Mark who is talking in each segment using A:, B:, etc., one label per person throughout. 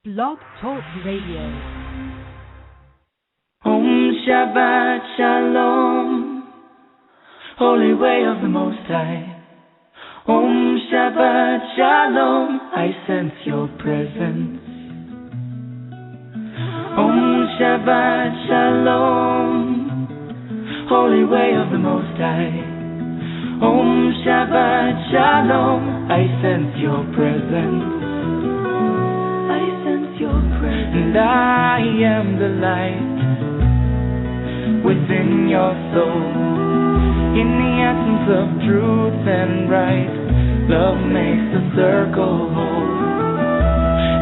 A: Blog Talk Radio.
B: Om Shabbat Shalom, Holy Way of the Most High. Om Shabbat Shalom, I sense your presence. Om Shabbat Shalom, Holy Way of the Most High. Om Shabbat Shalom, I sense your presence. And I am the light within your soul. In the essence of truth and right, love makes the circle whole.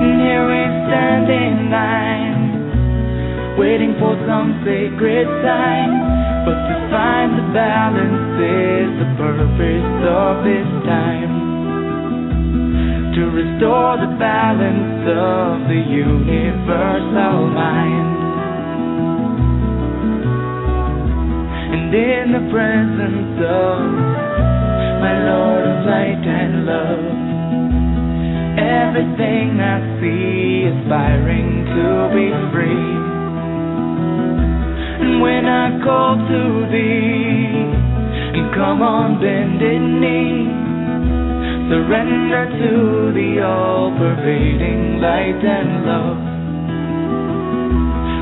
B: And here we stand in line, waiting for some sacred sign. But to find the balance is the purpose of this time. To restore the balance of the universal mind. And in the presence of my Lord of light and love, everything I see aspiring to be free. And when I call to thee, and come on bended knee, surrender to the all-pervading light and love.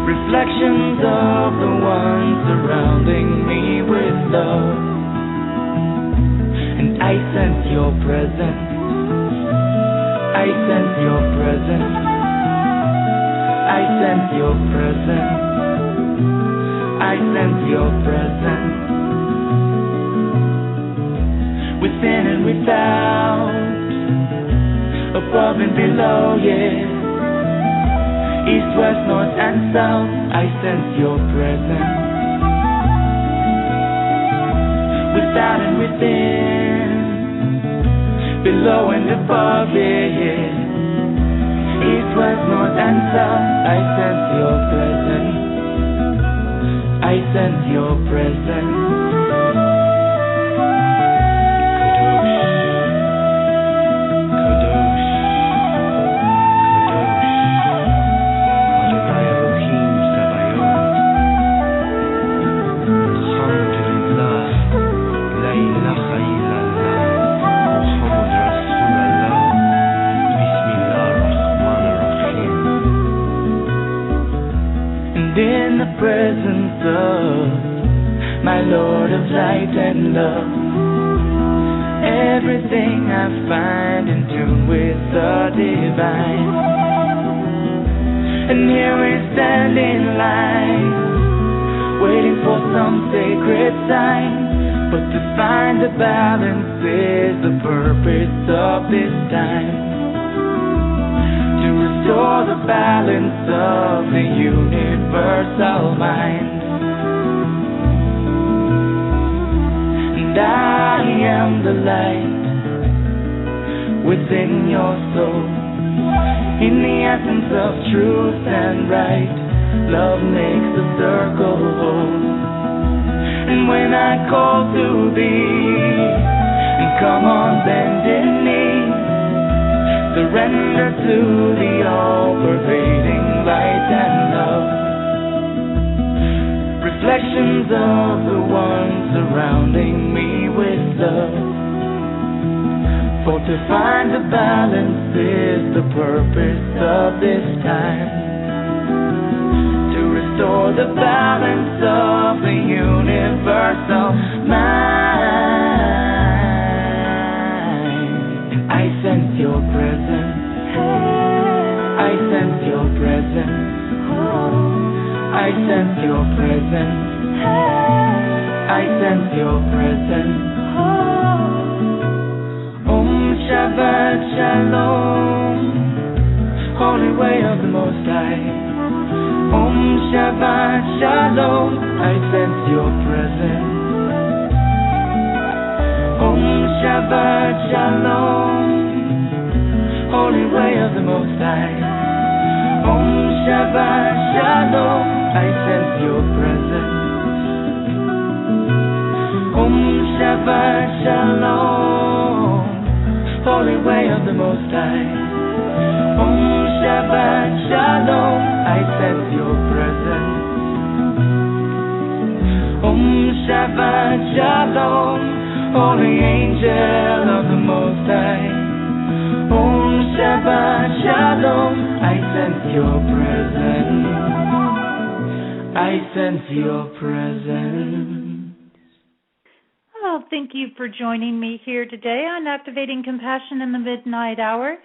B: Reflections of the one surrounding me with love. And I sense your presence. I sense your presence. I sense your presence. I sense your presence. Within and without, above and below, yeah. East, west, north and south, I sense your presence. Without and within, below and above, yeah, yeah. East, west, north and south, I sense your presence. I sense your presence. Presence of my Lord of light and love, everything I find in tune with the divine. And here we stand in line, waiting for some sacred sign. But to find the balance is the purpose of this time. To restore the balance of the universal mind. And I am the light within your soul. In the essence of truth and right, love makes the circle whole. And when I call to thee, and come on bended knee, surrender to the all-pervading light and love. Reflections of the one surrounding me with love. For to find the balance is the purpose of this time. To restore the balance of the universal mind. And I sense your presence. I sense your presence. I sense your presence. I sense your presence. Om Shabbat Shalom, Holy Way of the Most High. Om Shabbat Shalom, I sense your presence. Om Shabbat Shalom, Holy Way of the Most High. Om Shabbat Shalom, I sense your presence. Om Shabbat Shalom, Holy Way of the Most High. Om Shabbat Shalom, holy angel of the Most High. Om Shabbat Shalom, I sense your presence. I sense your presence.
C: Well, thank you for joining me here today on Activating Compassion in the Midnight Hour.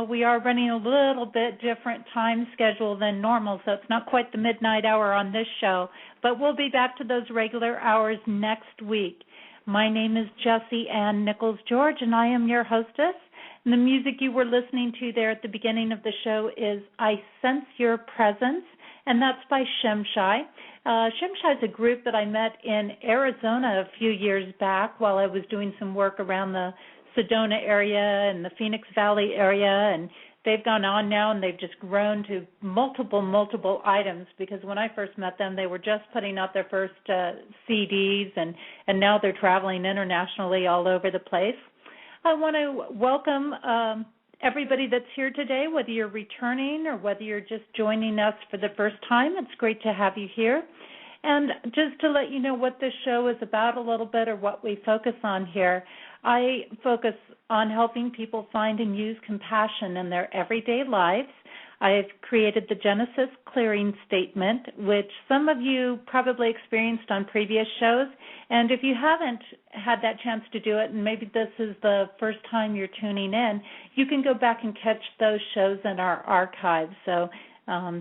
C: We are running a little bit different time schedule than normal, so it's not quite the midnight hour on this show, but we'll be back to those regular hours next week. My name is Jessie Ann Nichols George, and I am your hostess. And the music you were listening to there at the beginning of the show is I Sense Your Presence, and that's by Shemshai. Shemshai is a group that I met in Arizona a few years back while I was doing some work around the Sedona area and the Phoenix Valley area, and they've gone on now and they've just grown to multiple items, because when I first met them they were just putting out their first CDs, and now they're traveling internationally all over the place. I want to welcome everybody that's here today, whether you're returning or whether you're just joining us for the first time. It's great to have you here. And just to let you know what this show is about a little bit, or what we focus on here, I focus on helping people find and use compassion in their everyday lives. I've created the Genesis Clearing Statement, which some of you probably experienced on previous shows. And if you haven't had that chance to do it, and maybe this is the first time you're tuning in, you can go back and catch those shows in our archives. So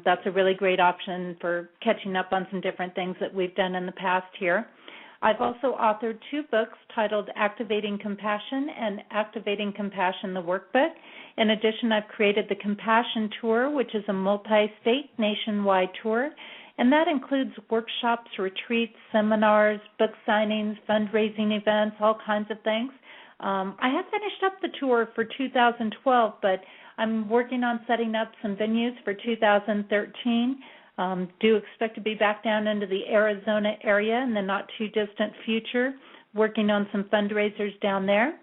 C: that's a really great option for catching up on some different things that we've done in the past here. I've also authored 2 books titled Activating Compassion and Activating Compassion, the Workbook. In addition, I've created the Compassion Tour, which is a multi-state nationwide tour, and that includes workshops, retreats, seminars, book signings, fundraising events, all kinds of things. I have finished up the tour for 2012, but I'm working on setting up some venues for 2013. Do expect to be back down into the Arizona area in the not-too-distant future, working on some fundraisers down there,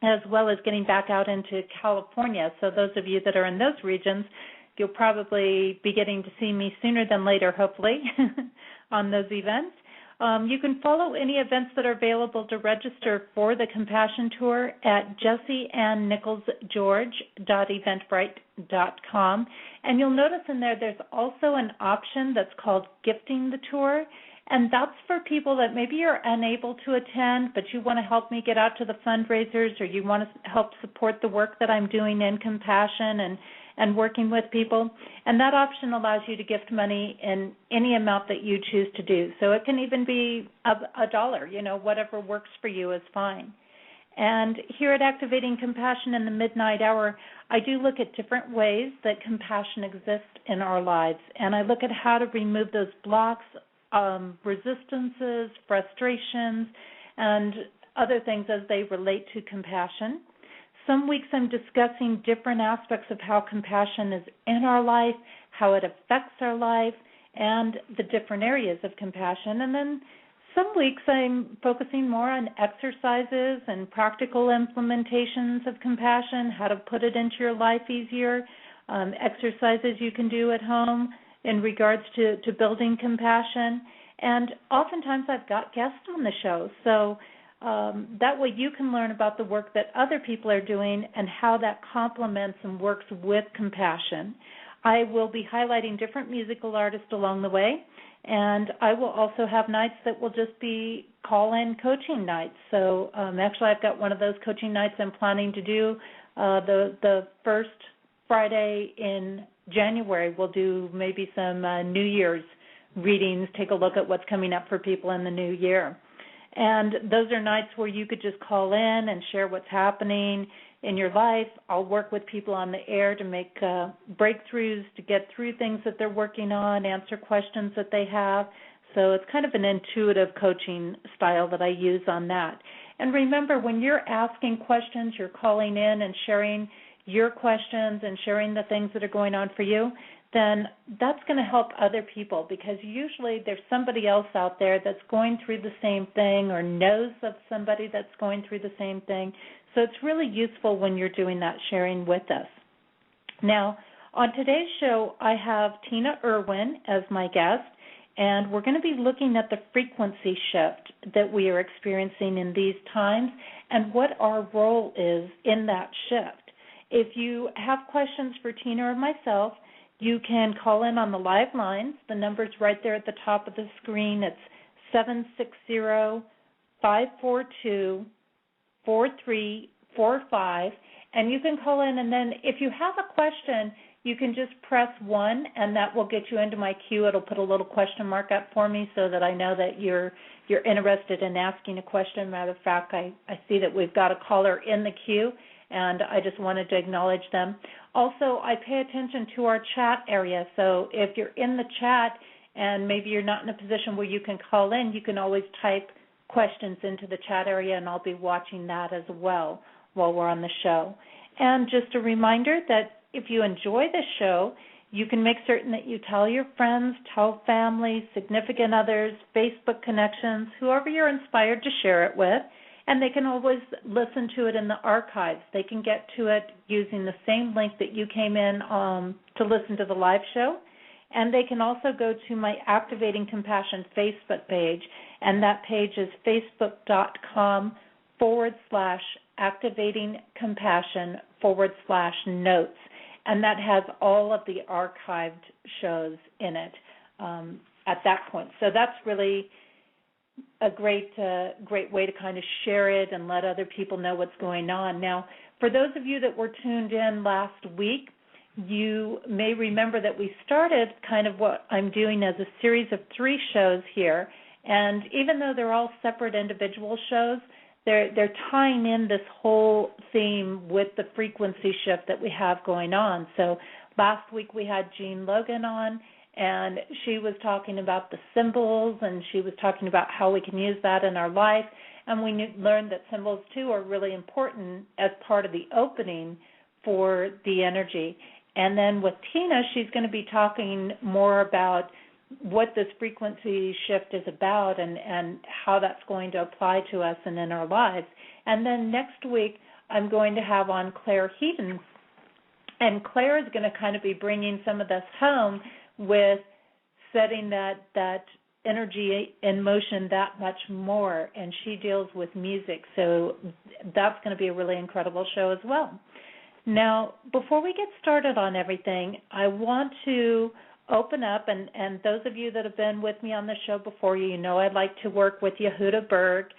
C: as well as getting back out into California. So those of you that are in those regions, you'll probably be getting to see me sooner than later, hopefully, on those events. You can follow any events that are available to register for the Compassion Tour at jessieannnicholsgeorge.eventbrite.com. And you'll notice in there's also an option that's called Gifting the Tour. And that's for people that maybe you're unable to attend, but you want to help me get out to the fundraisers, or you want to help support the work that I'm doing in Compassion and working with people. And that option allows you to gift money in any amount that you choose to do. So it can even be $1, whatever works for you is fine. And here at Activating Compassion in the Midnight Hour, I do look at different ways that compassion exists in our lives. And I look at how to remove those blocks, resistances, frustrations, and other things as they relate to compassion. Some weeks I'm discussing different aspects of how compassion is in our life, how it affects our life, and the different areas of compassion. And then some weeks I'm focusing more on exercises and practical implementations of compassion, how to put it into your life easier, exercises you can do at home in regards to building compassion. And oftentimes I've got guests on the show, so that way you can learn about the work that other people are doing and how that complements and works with compassion. I will be highlighting different musical artists along the way, and I will also have nights that will just be call-in coaching nights. So actually I've got one of those coaching nights I'm planning to do the first Friday in January. We'll do maybe some New Year's readings, take a look at what's coming up for people in the new year. And those are nights where you could just call in and share what's happening in your life. I'll work with people on the air to make breakthroughs, to get through things that they're working on, answer questions that they have. So it's kind of an intuitive coaching style that I use on that. And remember, when you're asking questions, you're calling in and sharing your questions and sharing the things that are going on for you, then that's going to help other people, because usually there's somebody else out there that's going through the same thing or knows of somebody that's going through the same thing. So it's really useful when you're doing that sharing with us. Now, on today's show, I have Tina Erwin as my guest, And we're going to be looking at the frequency shift that we are experiencing in these times and what our role is in that shift. If you have questions for Tina or myself, you can call in on the live lines. The number's right there at the top of the screen. It's 760-542-4345. And you can call in, and then if you have a question, you can just press 1, and that will get you into my queue. It'll put a little question mark up for me so that I know that you're interested in asking a question. Matter of fact, I see that we've got a caller in the queue, and I just wanted to acknowledge them. Also, I pay attention to our chat area, so if you're in the chat and maybe you're not in a position where you can call in, you can always type questions into the chat area, and I'll be watching that as well while we're on the show. And just a reminder that if you enjoy this show, you can make certain that you tell your friends, tell family, significant others, Facebook connections, whoever you're inspired to share it with, and they can always listen to it in the archives. They can get to it using the same link that you came in to listen to the live show, and they can also go to my Activating Compassion Facebook page, and that page is facebook.com/activatingcompassion/notes. And that has all of the archived shows in it at that point. So that's really a great way to kind of share it and let other people know what's going on. Now, for those of you that were tuned in last week, you may remember that we started kind of what I'm doing as a series of 3 shows here. And even though they're all separate individual shows, they're tying in this whole theme with the frequency shift that we have going on. So last week we had Jean Logan on, and she was talking about the symbols, and she was talking about how we can use that in our life. And we learned that symbols, too, are really important as part of the opening for the energy. And then with Tina, she's going to be talking more about what this frequency shift is about and how that's going to apply to us and in our lives. And then next week, I'm going to have on Claire Heaton. And Claire is going to kind of be bringing some of this home with setting that energy in motion that much more. And she deals with music. So that's going to be a really incredible show as well. Now, before we get started on everything, I want to open up, and those of you that have been with me on the show before, you know I like to work with Yehuda Berg,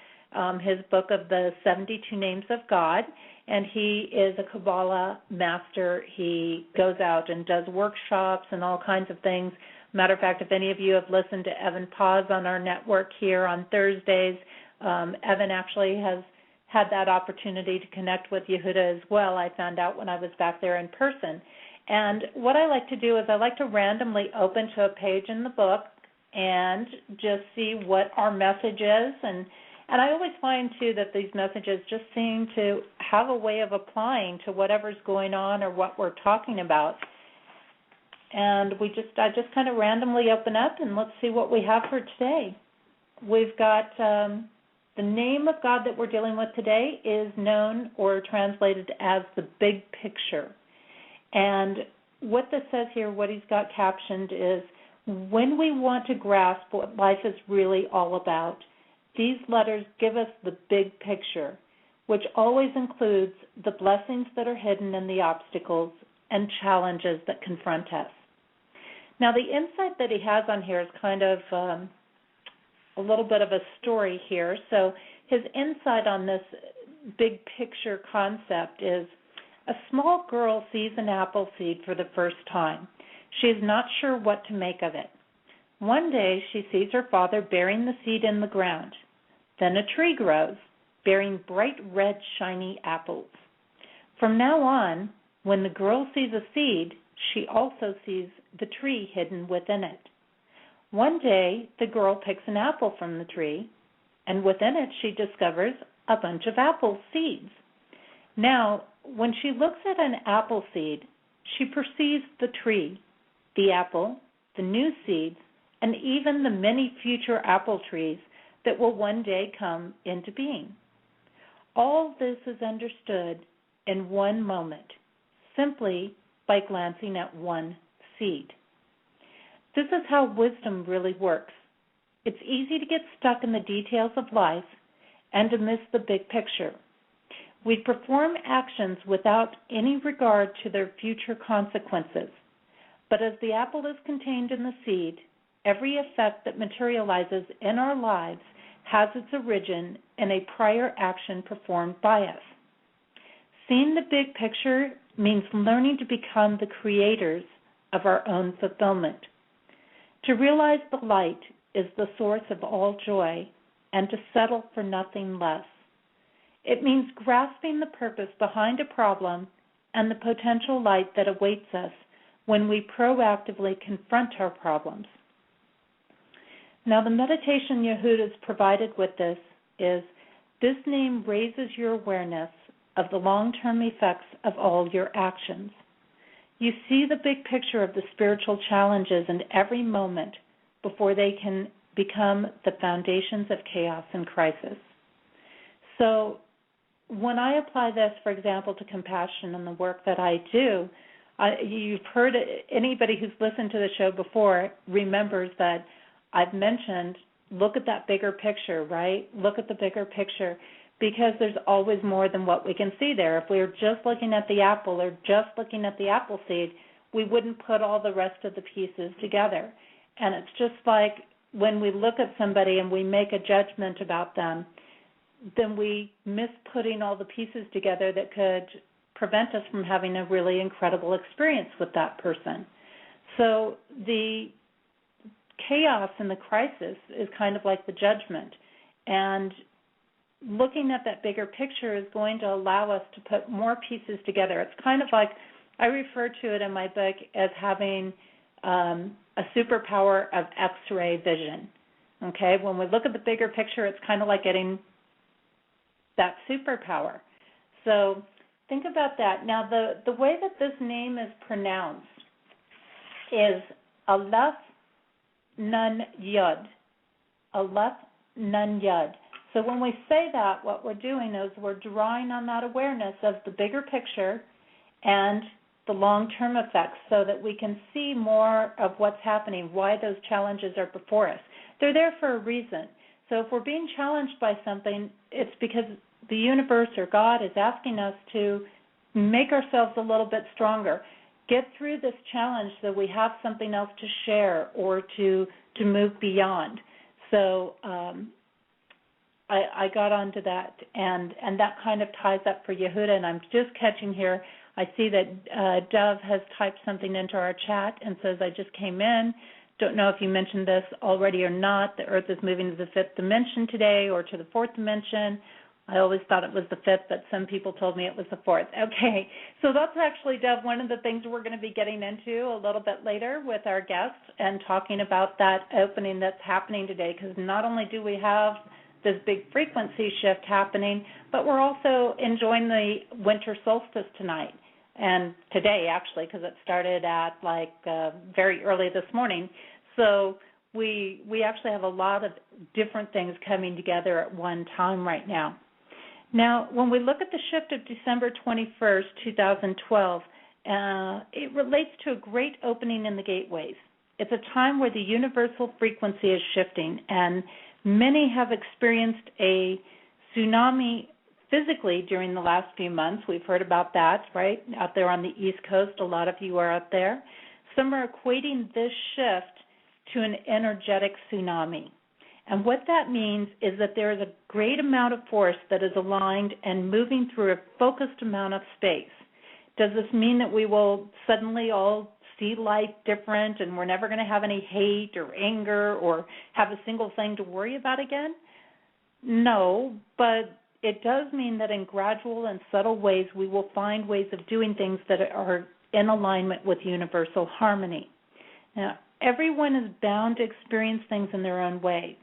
C: his book of the 72 Names of God, and he is a Kabbalah master. He goes out and does workshops and all kinds of things. Matter of fact, if any of you have listened to Evan Paz on our network here on Thursdays, Evan actually has had that opportunity to connect with Yehuda as well. I found out when I was back there in person. And what I like to do is I like to randomly open to a page in the book and just see what our message is. And I always find, too, that these messages just seem to have a way of applying to whatever's going on or what we're talking about. And I just kind of randomly open up, and let's see what we have for today. We've got the name of God that we're dealing with today is known or translated as the big picture. And what this says here, what he's got captioned is, when we want to grasp what life is really all about, these letters give us the big picture, which always includes the blessings that are hidden in the obstacles and challenges that confront us. Now, the insight that he has on here is kind of a little bit of a story here. So his insight on this big picture concept is, a small girl sees an apple seed for the first time. She is not sure what to make of it. One day she sees her father burying the seed in the ground. Then a tree grows, bearing bright red, shiny apples. From now on, when the girl sees a seed, she also sees the tree hidden within it. One day, the girl picks an apple from the tree, and within it she discovers a bunch of apple seeds. Now, when she looks at an apple seed, she perceives the tree, the apple, the new seeds, and even the many future apple trees that will one day come into being. All this is understood in one moment, simply by glancing at one seed. This is how wisdom really works. It's easy to get stuck in the details of life and to miss the big picture. We perform actions without any regard to their future consequences. But as the apple is contained in the seed, every effect that materializes in our lives has its origin in a prior action performed by us. Seeing the big picture means learning to become the creators of our own fulfillment. To realize the light is the source of all joy, and to settle for nothing less. It means grasping the purpose behind a problem and the potential light that awaits us when we proactively confront our problems. Now, the meditation Yehuda has provided with this is, this name raises your awareness of the long-term effects of all your actions. You see the big picture of the spiritual challenges in every moment before they can become the foundations of chaos and crisis. So when I apply this, for example, to compassion and the work that I do, you've heard, anybody who's listened to the show before remembers that I've mentioned, look at that bigger picture, right? Look at the bigger picture, because there's always more than what we can see there. If we were just looking at the apple or just looking at the apple seed, we wouldn't put all the rest of the pieces together. And it's just like when we look at somebody and we make a judgment about them, then we miss putting all the pieces together that could prevent us from having a really incredible experience with that person. So the chaos and the crisis is kind of like the judgment. And looking at that bigger picture is going to allow us to put more pieces together. It's kind of like, I refer to it in my book as having a superpower of X-ray vision. Okay, when we look at the bigger picture, it's kind of like getting that superpower. So think about that. Now, the way that this name is pronounced is Aleph Nun Yud. Aleph Nun Yud. So when we say that, what we're doing is we're drawing on that awareness of the bigger picture and the long-term effects so that we can see more of what's happening, why those challenges are before us. They're there for a reason. So if we're being challenged by something, it's because the universe or God is asking us to make ourselves a little bit stronger, get through this challenge so we have something else to share or to move beyond. So I got onto that, and that kind of ties up for Yehuda, and I'm just catching here. I see that Dove has typed something into our chat and says, I just came in. Don't know if you mentioned this already or not. The Earth is moving to the fifth dimension today or to the fourth dimension. I always thought it was the fifth, but some people told me it was the fourth. Okay, so that's actually, Dove, one of the things we're going to be getting into a little bit later with our guests and talking about that opening that's happening today, because not only do we have this big frequency shift happening, but we're also enjoying the winter solstice tonight. And today, actually, because it started at very early this morning. So we actually have a lot of different things coming together at one time right now. Now, when we look at the shift of December 21st, 2012, it relates to a great opening in the gateways. It's a time where the universal frequency is shifting, and many have experienced a tsunami physically during the last few months. We've heard about that, right? Out there on the East Coast, a lot of you are out there. Some are equating this shift to an energetic tsunami. And what that means is that there is a great amount of force that is aligned and moving through a focused amount of space. Does this mean that we will suddenly all see life different and we're never going to have any hate or anger or have a single thing to worry about again? No, but it does mean that in gradual and subtle ways we will find ways of doing things that are in alignment with universal harmony. Now, everyone is bound to experience things in their own way.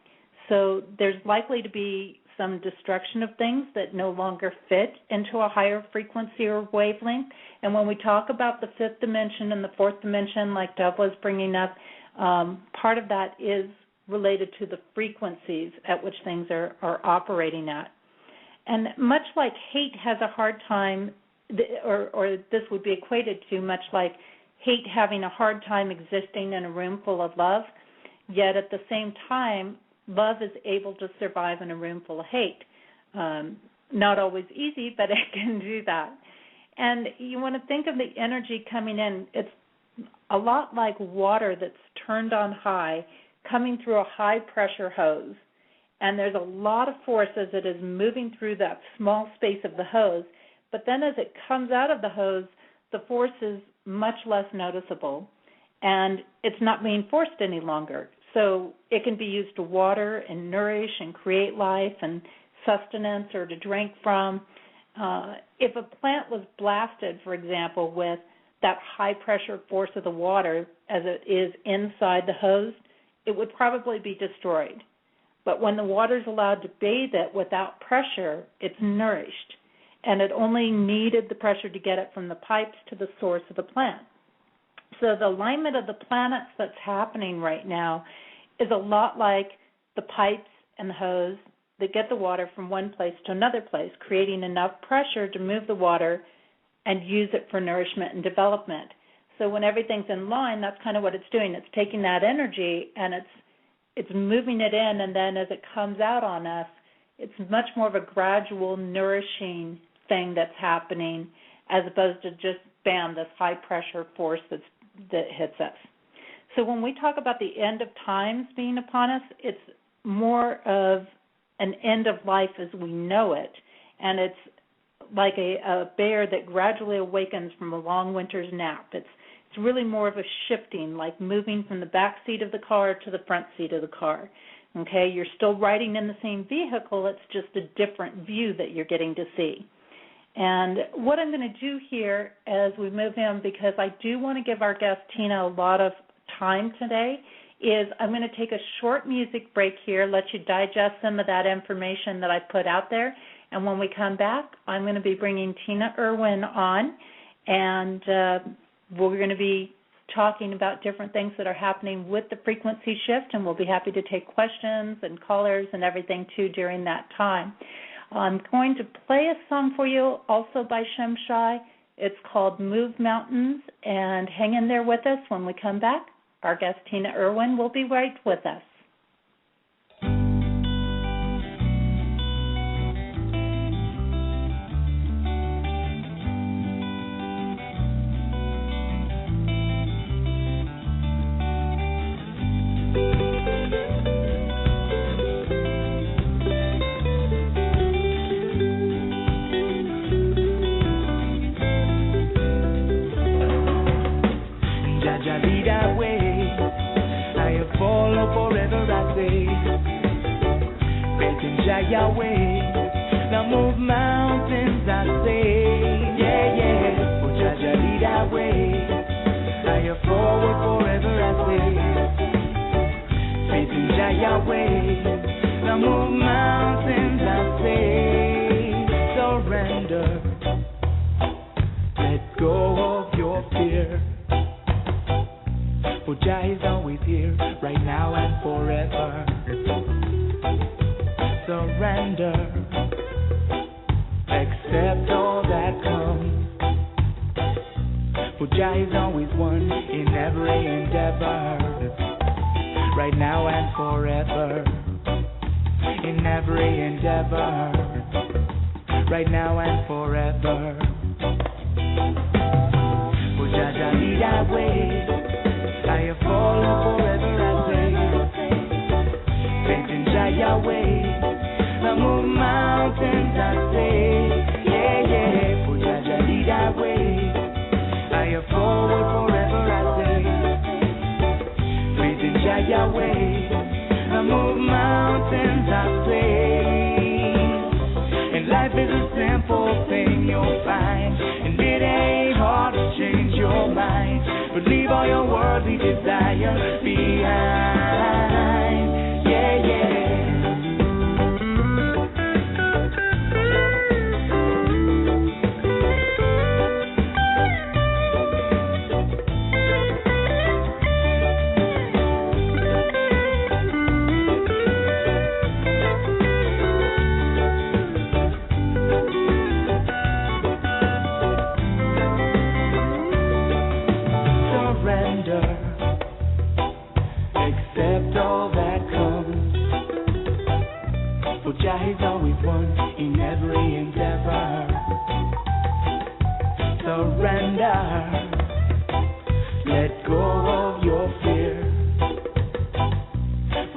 C: So there's likely to be some destruction of things that no longer fit into a higher frequency or wavelength. And when we talk about the fifth dimension and the fourth dimension, like Dove was bringing up, part of that is related to the frequencies at which things are operating at. And much like hate has a hard time, or this would be equated to much like hate having a hard time existing in a room full of love, yet at the same time, love is able to survive in a room full of hate. Not always easy, but it can do that. And you want to think of the energy coming in. It's a lot like water that's turned on high, coming through a high-pressure hose. And there's a lot of force as it is moving through that small space of the hose. But then as it comes out of the hose, the force is much less noticeable, and it's not being forced any longer. So it can be used to water and nourish and create life and sustenance or to drink from. If a plant was blasted, for example, with that high-pressure force of the water as it is inside the hose, it would probably be destroyed. But when the water is allowed to bathe it without pressure, it's nourished. And it only needed the pressure to get it from the pipes to the source of the plant. So the alignment of the planets that's happening right now is a lot like the pipes and the hose that get the water from one place to another place, creating enough pressure to move the water and use it for nourishment and development. So when everything's in line, that's kind of what it's doing. It's taking that energy and it's moving it in, and then as it comes out on us, it's much more of a gradual, nourishing thing that's happening as opposed to just, bam, this high-pressure force that hits us. So when we talk about the end of times being upon us, it's more of an end of life as we know it, and it's like a bear that gradually awakens from a long winter's nap. It's really more of a shifting, like moving from the back seat of the car to the front seat of the car. Okay, you're still riding in the same vehicle, it's just a different view that you're getting to see. And what I'm going to do here as we move in, because I do want to give our guest Tina a lot of time today, is I'm going to take a short music break here, let you digest some of that information that I put out there. And when we come back, I'm going to be bringing Tina Erwin on, and we're going to be talking about different things that are happening with the frequency shift, and we'll be happy to take questions and callers and everything, too, during that time. I'm going to play a song for you, also by Shemshai. It's called Move Mountains, and hang in there with us. When we come back, our guest Tina Erwin will be right with us.
B: Yahweh, now move mountains, I say, yeah, yeah. Oh, Jaja, lead our way. Higher forward forever, I say. Faith in Jah Yahweh, now move mountains, I say. Surrender, let go of your fear. For Jah is always here, right now and forever. Surrender, accept all that comes. For Jah is always one in every endeavor, right now and forever. In every endeavor, right now and forever. For Jah lead our way, I follow forever, I say. Faith in Jah Yahweh. Now move mountains, I say, yeah, yeah. For Jaja lead our way, I am forward forever, I say. Faith in Jah Yahweh, now move mountains, I say. And life is a simple thing you'll find, and it ain't hard to change your mind, but leave all your worldly desires behind, yeah, yeah.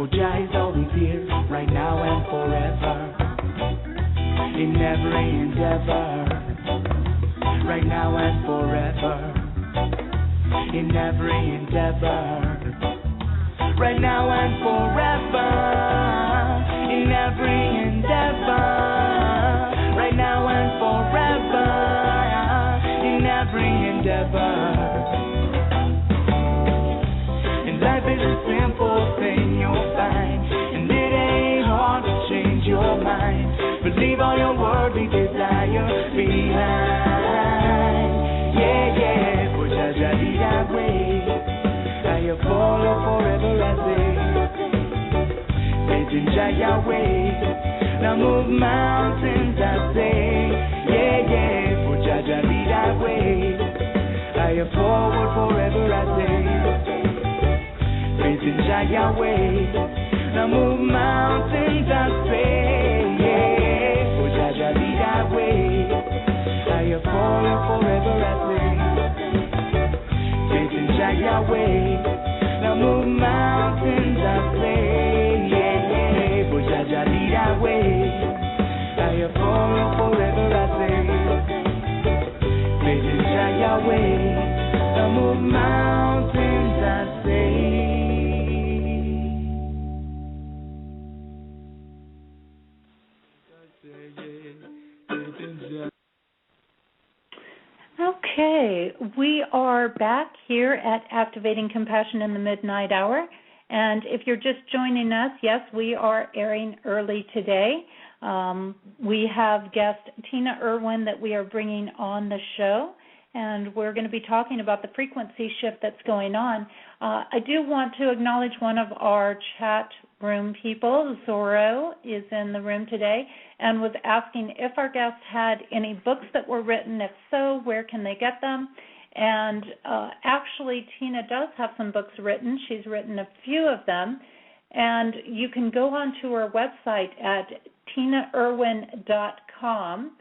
B: For Jah is always here, right now and forever. In every endeavor, right now and forever. In every endeavor, right now and forever. In every endeavor, right now and forever. In every endeavor. And life is a simple thing you'll find, and it ain't hard to change your mind. But leave all your worldly desire behind. Yeah, yeah, for Jah Jah lead that way. I follow forever I say. Faith in Jah Yahweh. Now move mountains I say. Yeah, yeah, for Jah Jah lead that way. I forward forever I say. Faith in Jah Yahweh. Now move mountains I say. Yeah, for Jah Jah lead that way. I follow forever I say. Faith in Jah Yahweh. Now move mountains I say. Yeah, yeah, for Jah Jah lead that way. I follow forever I say. Faith in Jah Yahweh. Now move mountains I say.
C: Okay, we are back here at Activating Compassion in the Midnight Hour. And if you're just joining us, yes, we are airing early today. We have guest Tina Erwin that we are bringing on the show, and we're going to be talking about the frequency shift that's going on. I do want to acknowledge one of our chat room people. Zorro is in the room today and was asking if our guests had any books that were written. If so, where can they get them? And actually, Tina does have some books written. She's written a few of them. And you can go onto her website at tinaerwin.com.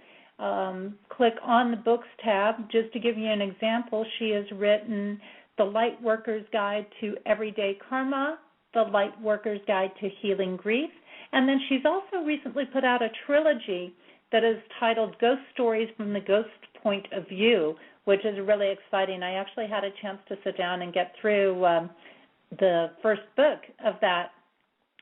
C: Click on the books tab. Just to give you an example, she has written The Light Worker's Guide to Everyday Karma, The Light Worker's Guide to Healing Grief, and then she's also recently put out a trilogy that is titled Ghost Stories from the Ghost Point of View, which is really exciting. I actually had a chance to sit down and get through the first book of that,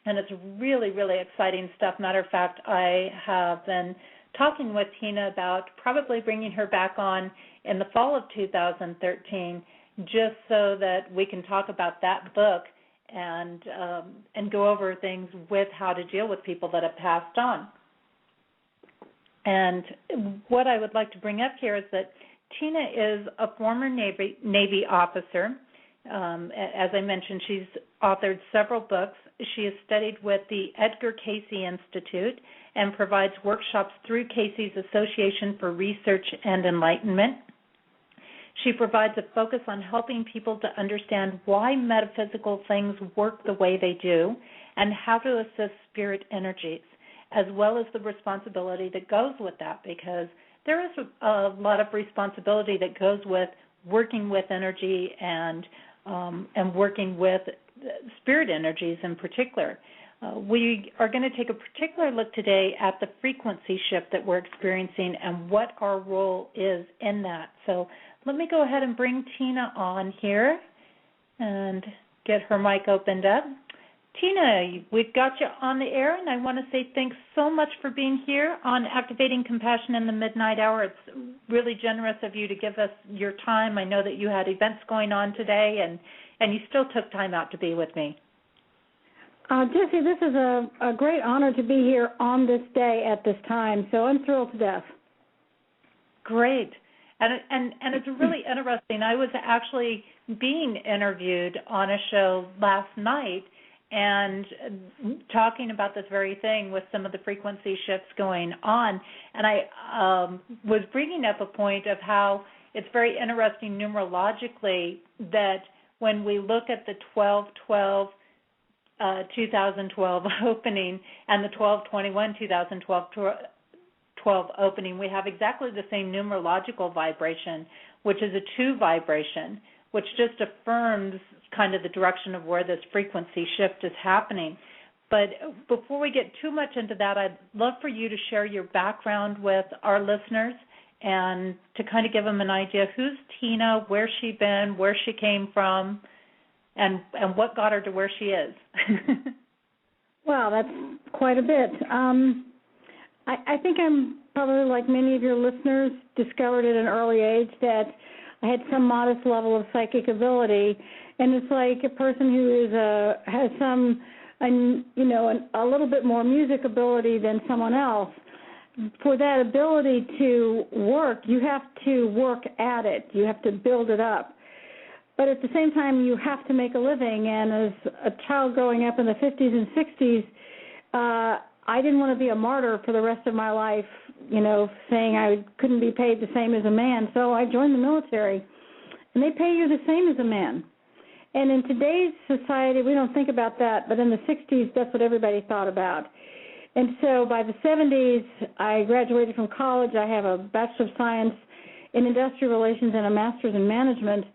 C: and it's really, really exciting stuff. Matter of fact, I have been talking with Tina about probably bringing her back on in the fall of 2013 just so that we can talk about that book and go over things with how to deal with people that have passed on. And what I would like to bring up here is that Tina is a former Navy officer. As I mentioned, she's authored several books. She has studied with the Edgar Cayce Institute and provides workshops through Cayce's Association for Research and Enlightenment. She provides a focus on helping people to understand why metaphysical things work the way they do and how to assist spirit energies, as well as the responsibility that goes with that, because there is a lot of responsibility that goes with working with energy and working with spirit energies in particular. We are going to take a particular look today at the frequency shift that we're experiencing and what our role is in that. So let me go ahead and bring Tina on here and get her mic opened up. Tina, we've got you on the air, and I want to say thanks so much for being here on Activating Compassion in the Midnight Hour. It's really generous of you to give us your time. I know that you had events going on today, and you still took time out to be with me.
D: Jessie, this is a great honor to be here on this day at this time, so I'm thrilled to death.
C: Great. And it's really interesting. I was actually being interviewed on a show last night and talking about this very thing with some of the frequency shifts going on. And I was bringing up a point of how it's very interesting numerologically that when we look at the 12/12/2012 opening and the 12/21/2012 opening, we have exactly the same numerological vibration, which is a 2 vibration, which just affirms kind of the direction of where this frequency shift is happening. But before we get too much into that, I'd love for you to share your background with our listeners and to kind of give them an idea. Who's Tina, where's she been, where she came from, and what got her to where she is?
D: Well, that's quite a bit. I think I'm probably like many of your listeners, discovered at an early age that I had some modest level of psychic ability, and it's like a person who is has some, a little bit more music ability than someone else. For that ability to work, you have to work at it. You have to build it up. But at the same time, you have to make a living. And as a child growing up in the 50s and 60s, I didn't want to be a martyr for the rest of my life, saying I couldn't be paid the same as a man. So I joined the military, and they pay you the same as a man. And in today's society, we don't think about that, but in the 60s, that's what everybody thought about. And so by the 70s, I graduated from college. I have a Bachelor of Science in Industrial Relations and a Master's in Management,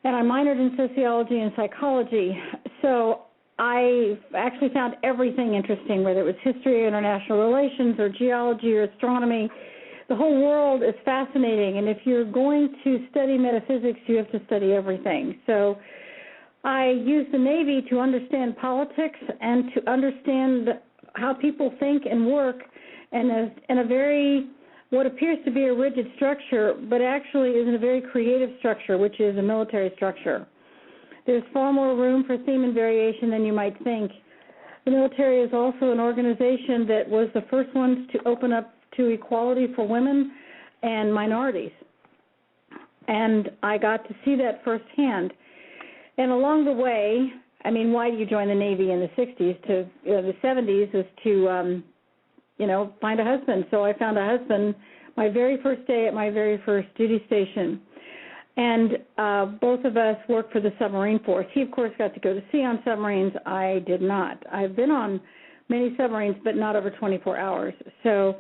D: and I minored in Sociology and Psychology. So I actually found everything interesting, whether it was history, international relations, or geology, or astronomy. The whole world is fascinating, and if you're going to study metaphysics, you have to study everything. So I used the Navy to understand politics and to understand how people think and work in a very, what appears to be a rigid structure, but actually is in a very creative structure, which is a military structure. There's far more room for theme and variation than you might think. The military is also an organization that was the first ones to open up to equality for women and minorities. And I got to see that firsthand. And along the way, why do you join the Navy in the 60s to the 70s was to, find a husband. So I found a husband my very first day at my very first duty station. And both of us worked for the submarine force. He, of course, got to go to sea on submarines. I did not. I've been on many submarines, but not over 24 hours. So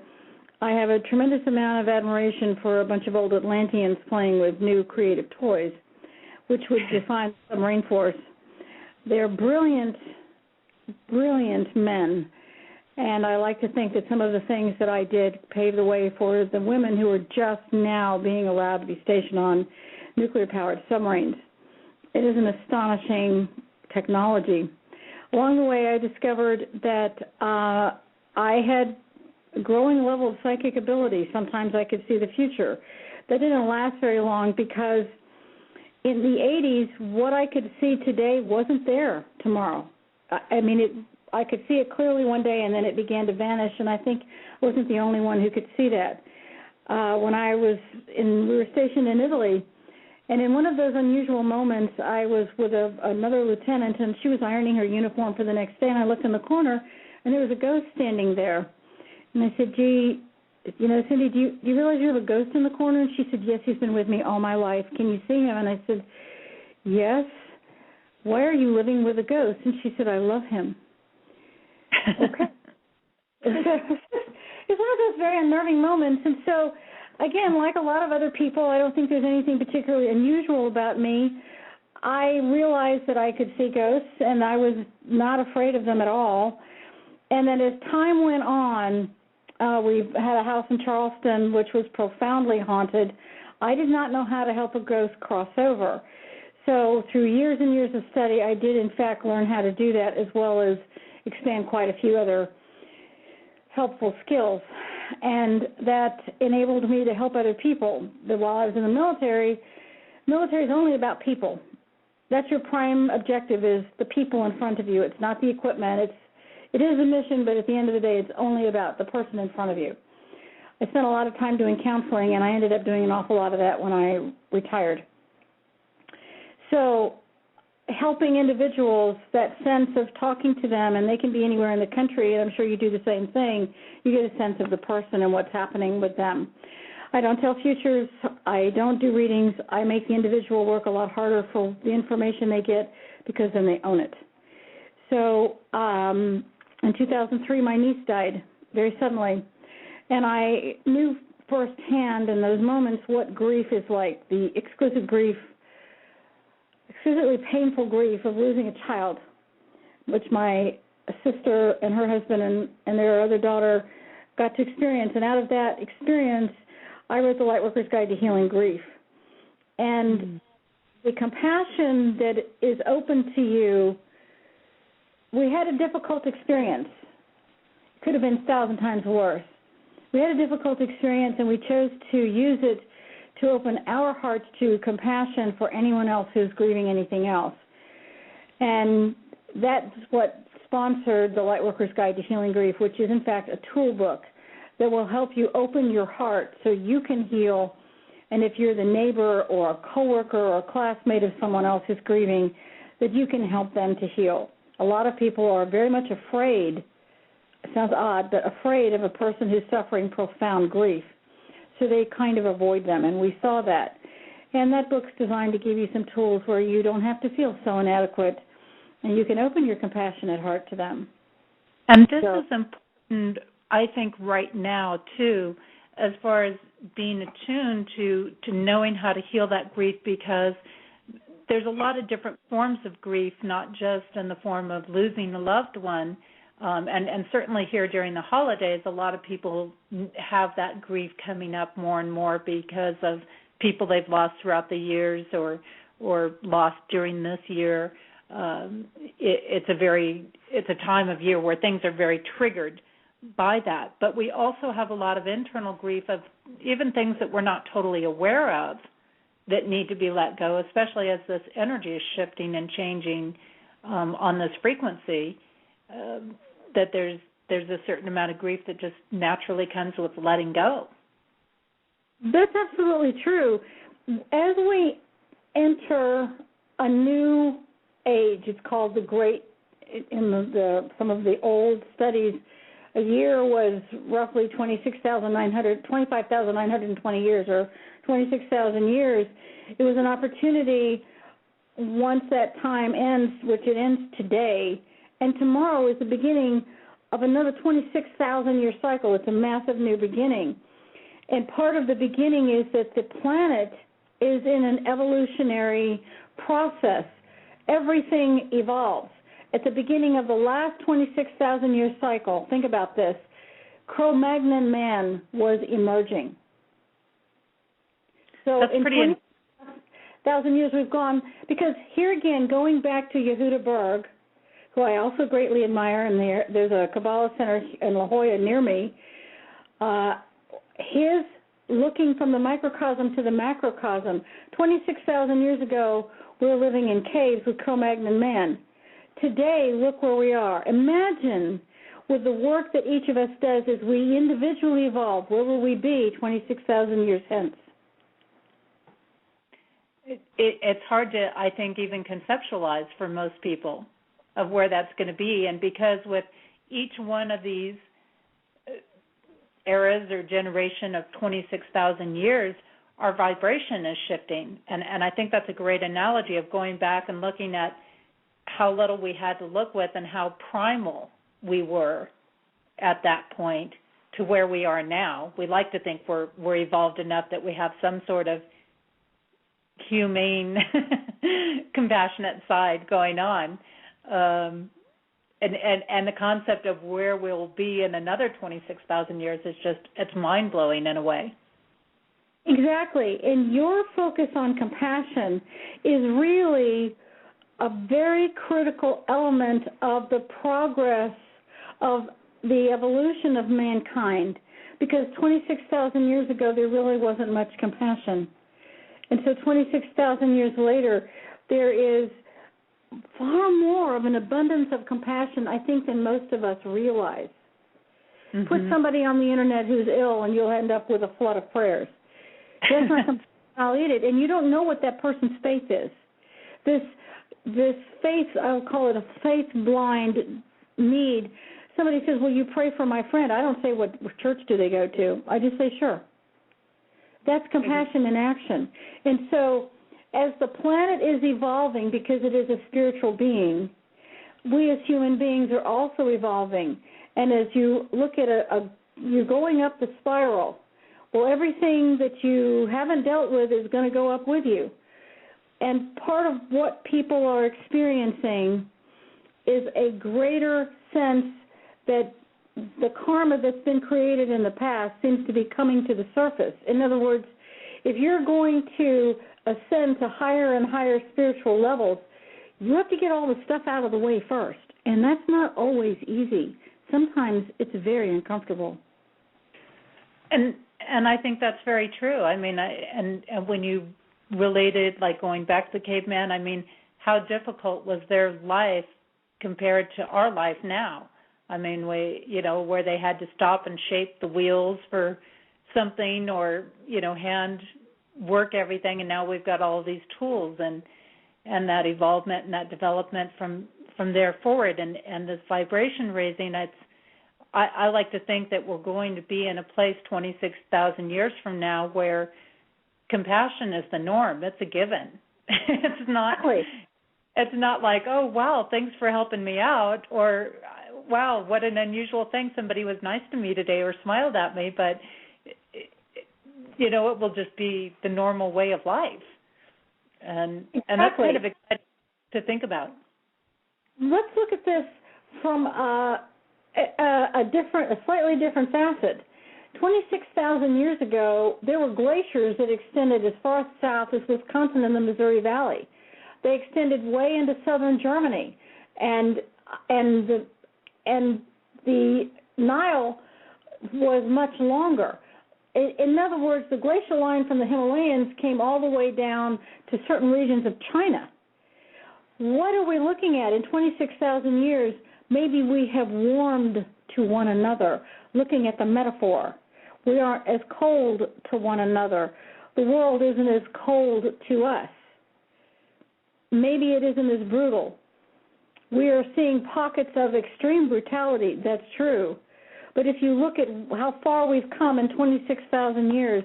D: I have a tremendous amount of admiration for a bunch of old Atlanteans playing with new creative toys, which would define the submarine force. They're brilliant, brilliant men. And I like to think that some of the things that I did paved the way for the women who are just now being allowed to be stationed on nuclear-powered submarines. It is an astonishing technology. Along the way, I discovered that I had a growing level of psychic ability. Sometimes I could see the future. That didn't last very long because in the 80s, what I could see today wasn't there tomorrow. I could see it clearly one day, and then it began to vanish, and I think I wasn't the only one who could see that. When we were stationed in Italy, and in one of those unusual moments, I was with another lieutenant, and she was ironing her uniform for the next day, and I looked in the corner, and there was a ghost standing there. And I said, gee, Cindy, do you realize you have a ghost in the corner? And she said, yes, he's been with me all my life. Can you see him? And I said, yes. Why are you living with a ghost? And she said, I love him. Okay. It's one of those very unnerving moments. And so, again, like a lot of other people, I don't think there's anything particularly unusual about me. I realized that I could see ghosts, and I was not afraid of them at all. And then as time went on, we had a house in Charleston which was profoundly haunted. I did not know how to help a ghost cross over. So through years and years of study, I did, in fact, learn how to do that, as well as expand quite a few other helpful skills. And that enabled me to help other people. While I was in the military is only about people. That's your prime objective, is the people in front of you. It's not the equipment. It is a mission, but at the end of the day, it's only about the person in front of you. I spent a lot of time doing counseling, and I ended up doing an awful lot of that when I retired. So helping individuals, that sense of talking to them, and they can be anywhere in the country, and I'm sure you do the same thing, you get a sense of the person and what's happening with them. I don't tell futures. I don't do readings. I make the individual work a lot harder for the information they get, because then they own it. So in 2003, my niece died very suddenly, and I knew firsthand in those moments what grief is like, the exquisitely painful grief of losing a child, which my sister and her husband and their other daughter got to experience. And out of that experience, I wrote The Lightworker's Guide to Healing Grief. And the compassion that is open to you, we had a difficult experience. It could have been 1,000 times worse. We had a difficult experience, and we chose to use it to open our hearts to compassion for anyone else who's grieving anything else. And that's what sponsored The Lightworker's Guide to Healing Grief, which is, in fact, a tool book that will help you open your heart so you can heal. And if you're the neighbor or a coworker or a classmate of someone else who's grieving, that you can help them to heal. A lot of people are very much afraid, it sounds odd, but afraid of a person who's suffering profound grief. So they kind of avoid them, and we saw that. And that book's designed to give you some tools where you don't have to feel so inadequate, and you can open your compassionate heart to them.
C: And this is important, I think, right now, too, as far as being attuned to knowing how to heal that grief, because there's a lot of different forms of grief, not just in the form of losing a loved one. And certainly here during the holidays, a lot of people have that grief coming up more and more because of people they've lost throughout the years or lost during this year. It's a time of year where things are very triggered by that. But we also have a lot of internal grief of even things that we're not totally aware of that need to be let go, especially as this energy is shifting and changing on this frequency. That there's a certain amount of grief that just naturally comes with letting go.
D: That's absolutely true. As we enter a new age, it's called the Great, in some of the old studies, a year was roughly 25,920 years, or 26,000 years. It was an opportunity, once that time ends, which it ends today, and tomorrow is the beginning of another 26,000-year cycle. It's a massive new beginning. And part of the beginning is that the planet is in an evolutionary process. Everything evolves. At the beginning of the last 26,000-year cycle, think about this, Cro-Magnon man was emerging. So
C: that's
D: in
C: pretty
D: 20,000 years we've gone, because here again, going back to Yehuda Berg, who I also greatly admire, and there's a Kabbalah center in La Jolla near me, his looking from the microcosm to the macrocosm. 26,000 years ago, we were living in caves with Cro-Magnon man. Today, look where we are. Imagine, with the work that each of us does as we individually evolve, where will we be 26,000 years hence?
C: It's hard to, I think, even conceptualize for most people of where that's going to be. And because with each one of these eras or generation of 26,000 years, our vibration is shifting. And I think that's a great analogy of going back and looking at how little we had to look with and how primal we were at that point to where we are now. We like to think we're evolved enough that we have some sort of humane, compassionate side going on. And the concept of where we'll be in another 26,000 years is just, it's mind-blowing in a way.
D: Exactly. And your focus on compassion is really a very critical element of the progress of the evolution of mankind, because 26,000 years ago there really wasn't much compassion. And so 26,000 years later, there is far more of an abundance of compassion, I think, than most of us realize. Mm-hmm. Put somebody on the internet who's ill and you'll end up with a flood of prayers. That's not compassion, I'll eat it. And you don't know what that person's faith is. This faith, I'll call it a faith-blind need. Somebody says, will you pray for my friend? I don't say what church do they go to. I just say, sure. That's compassion in action. And so as the planet is evolving, because it is a spiritual being, we as human beings are also evolving. And as you look at you're going up the spiral, well, everything that you haven't dealt with is going to go up with you. And part of what people are experiencing is a greater sense that the karma that's been created in the past seems to be coming to the surface. In other words, if you're going to ascend to higher and higher spiritual levels, you have to get all the stuff out of the way first, and that's not always easy. Sometimes it's very uncomfortable.
C: And I think that's very true. I mean, and when you related, like going back to the caveman, I mean, how difficult was their life compared to our life now? I mean, where they had to stop and shape the wheels for something, or hand work everything, and now we've got all of these tools and that evolvement and that development from there forward, and this vibration raising. I like to think that we're going to be in a place 26,000 years from now where compassion is the norm. It's a given. It's not.
D: Exactly.
C: It's not like, oh wow, thanks for helping me out, or wow, what an unusual thing, somebody was nice to me today or smiled at me, but it will just be the normal way of life. And that's kind of exciting to think about.
D: Let's look at this from a slightly different facet. 26,000 years ago, there were glaciers that extended as far south as Wisconsin and the Missouri Valley. They extended way into southern Germany, and the Nile was much longer. In other words, the glacial line from the Himalayas came all the way down to certain regions of China. What are we looking at? In 26,000 years, maybe we have warmed to one another, looking at the metaphor. We aren't as cold to one another. The world isn't as cold to us. Maybe it isn't as brutal. We are seeing pockets of extreme brutality, that's true. But if you look at how far we've come in 26,000 years,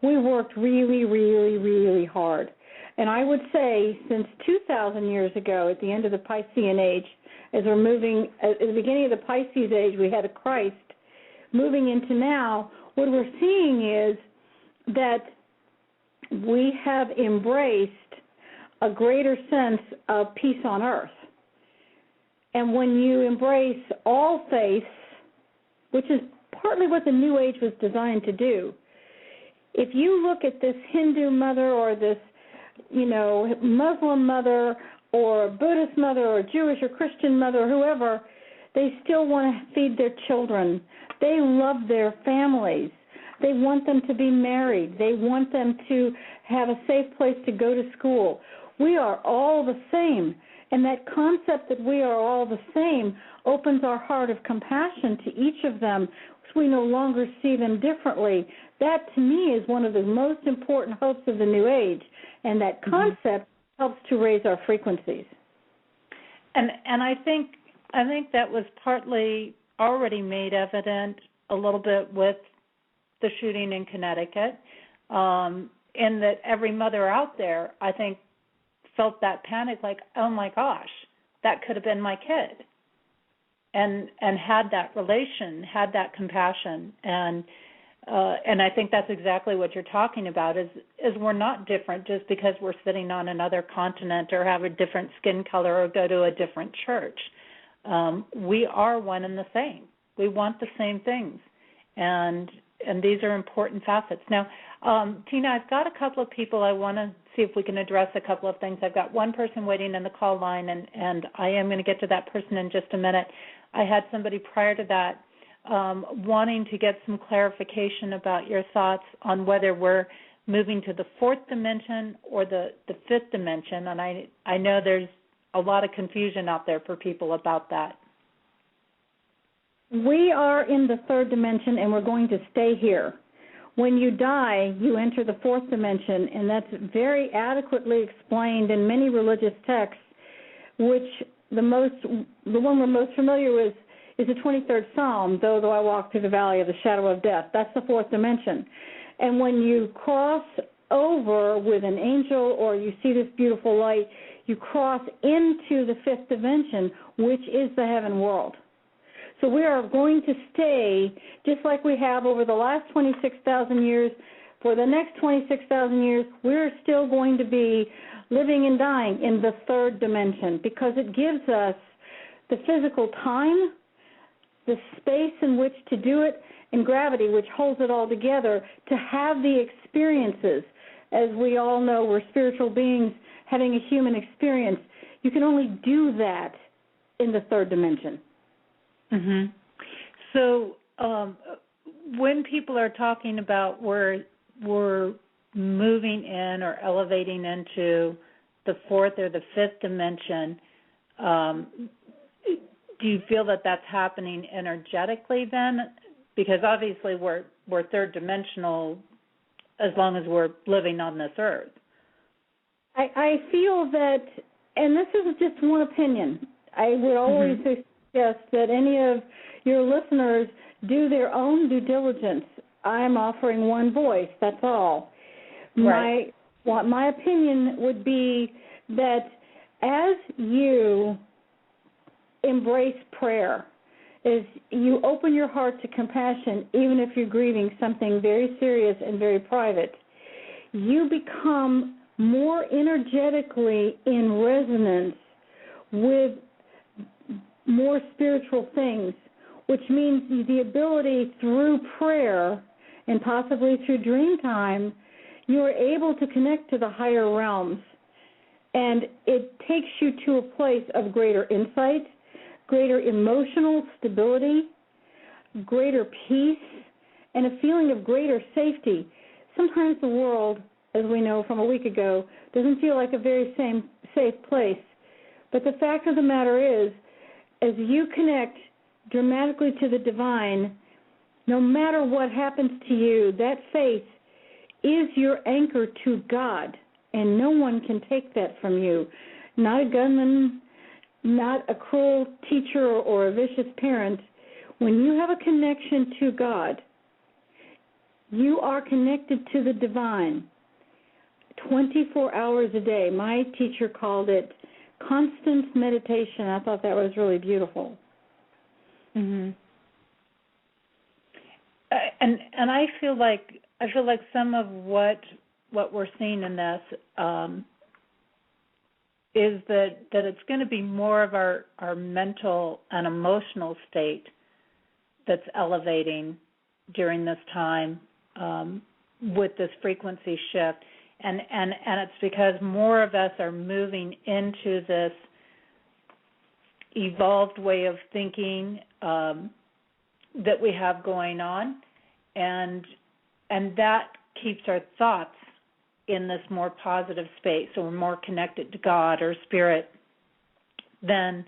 D: we worked really, really, really hard. And I would say since 2,000 years ago, at the end of the Piscean Age, as we're moving, at the beginning of the Pisces Age, we had a Christ. Moving into now, what we're seeing is that we have embraced a greater sense of peace on earth. And when you embrace all faiths, which is partly what the New Age was designed to do, if you look at this Hindu mother or this, Muslim mother or Buddhist mother or Jewish or Christian mother or whoever, they still want to feed their children. They love their families. They want them to be married. They want them to have a safe place to go to school. We are all the same. And that concept that we are all the same opens our heart of compassion to each of them, so we no longer see them differently. That, to me, is one of the most important hopes of the New Age, and that concept helps to raise our frequencies.
C: And I think that was partly already made evident a little bit with the shooting in Connecticut, in that every mother out there, I think, felt that panic, like, oh my gosh, that could have been my kid, and had that relation, had that compassion, and I think that's exactly what you're talking about. Is we're not different just because we're sitting on another continent or have a different skin color or go to a different church. We are one and the same. We want the same things, and these are important facets. Now, Tina, I've got a couple of people I want to see if we can address a couple of things. I've got one person waiting in the call line, and I am going to get to that person in just a minute. I had somebody prior to that wanting to get some clarification about your thoughts on whether we're moving to the fourth dimension or the fifth dimension, and I know there's a lot of confusion out there for people about that.
D: We are in the third dimension, and we're going to stay here. When you die, you enter the fourth dimension, and that's very adequately explained in many religious texts, which the one we're most familiar with is the 23rd Psalm, though I walk through the valley of the shadow of death. That's the fourth dimension. And when you cross over with an angel or you see this beautiful light, you cross into the fifth dimension, which is the heaven world. So we are going to stay, just like we have over the last 26,000 years, for the next 26,000 years, we're still going to be living and dying in the third dimension, because it gives us the physical time, the space in which to do it, and gravity, which holds it all together, to have the experiences. As we all know, we're spiritual beings having a human experience. You can only do that in the third dimension.
C: Mm-hmm. So when people are talking about we're moving in or elevating into the fourth or the fifth dimension, do you feel that that's happening energetically then? Because obviously we're third dimensional as long as we're living on this earth.
D: I feel that, and this is just one opinion, I would always suggest that any of your listeners do their own due diligence. I'm offering one voice, that's all.
C: Right.
D: My opinion would be that as you embrace prayer, as you open your heart to compassion, even if you're grieving something very serious and very private, you become more energetically in resonance with more spiritual things, which means the ability through prayer and possibly through dream time, you are able to connect to the higher realms. And it takes you to a place of greater insight, greater emotional stability, greater peace, and a feeling of greater safety. Sometimes the world, as we know from a week ago, doesn't feel like a very safe place. But the fact of the matter is, as you connect dramatically to the divine, no matter what happens to you, that faith is your anchor to God, and no one can take that from you. Not a gunman, not a cruel teacher or a vicious parent. When you have a connection to God, you are connected to the divine 24 hours a day. My teacher called it constant meditation. I thought that was really beautiful.
C: Mm-hmm. And I feel like some of what we're seeing in this is that it's going to be more of our mental and emotional state that's elevating during this time with this frequency shift. And it's because more of us are moving into this evolved way of thinking that we have going on, and that keeps our thoughts in this more positive space, so we're more connected to God or Spirit than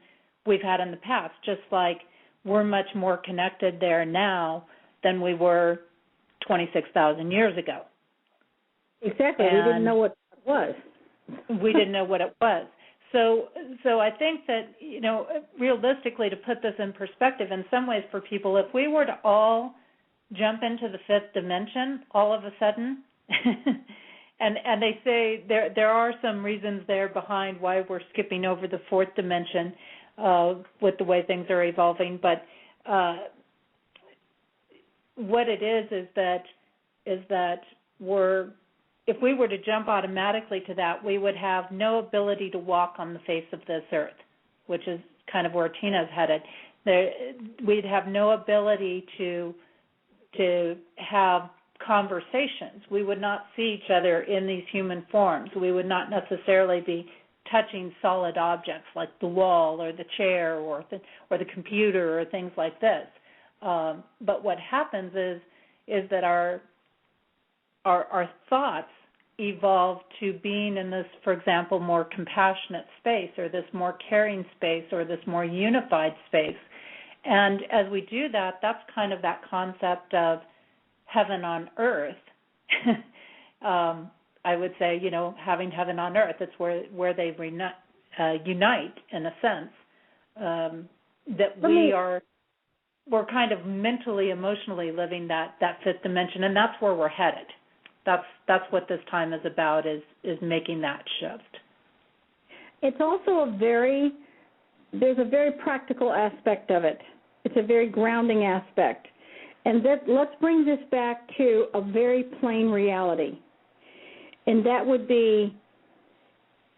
C: we've had in the past, just like we're much more connected there now than we were 26,000 years ago.
D: Exactly. We didn't know what it was.
C: We didn't know what it was. So I think that, realistically, to put this in perspective, in some ways for people, if we were to all jump into the fifth dimension all of a sudden, and they say there are some reasons there behind why we're skipping over the fourth dimension with the way things are evolving, but what it is that if we were to jump automatically to that, we would have no ability to walk on the face of this earth, which is kind of where Tina's headed. We'd have no ability to have conversations. We would not see each other in these human forms. We would not necessarily be touching solid objects like the wall or the chair or the computer or things like this. But what happens is that our thoughts evolve to being in this, for example, more compassionate space, or this more caring space, or this more unified space. And as we do that, that's kind of that concept of heaven on earth. I would say, having heaven on earth, it's where they unite, in a sense, that we're kind of mentally, emotionally living that fifth dimension, and that's where we're headed. That's what this time is about, is making that shift.
D: It's also there's a very practical aspect of it. It's a very grounding aspect. And let's bring this back to a very plain reality. And that would be,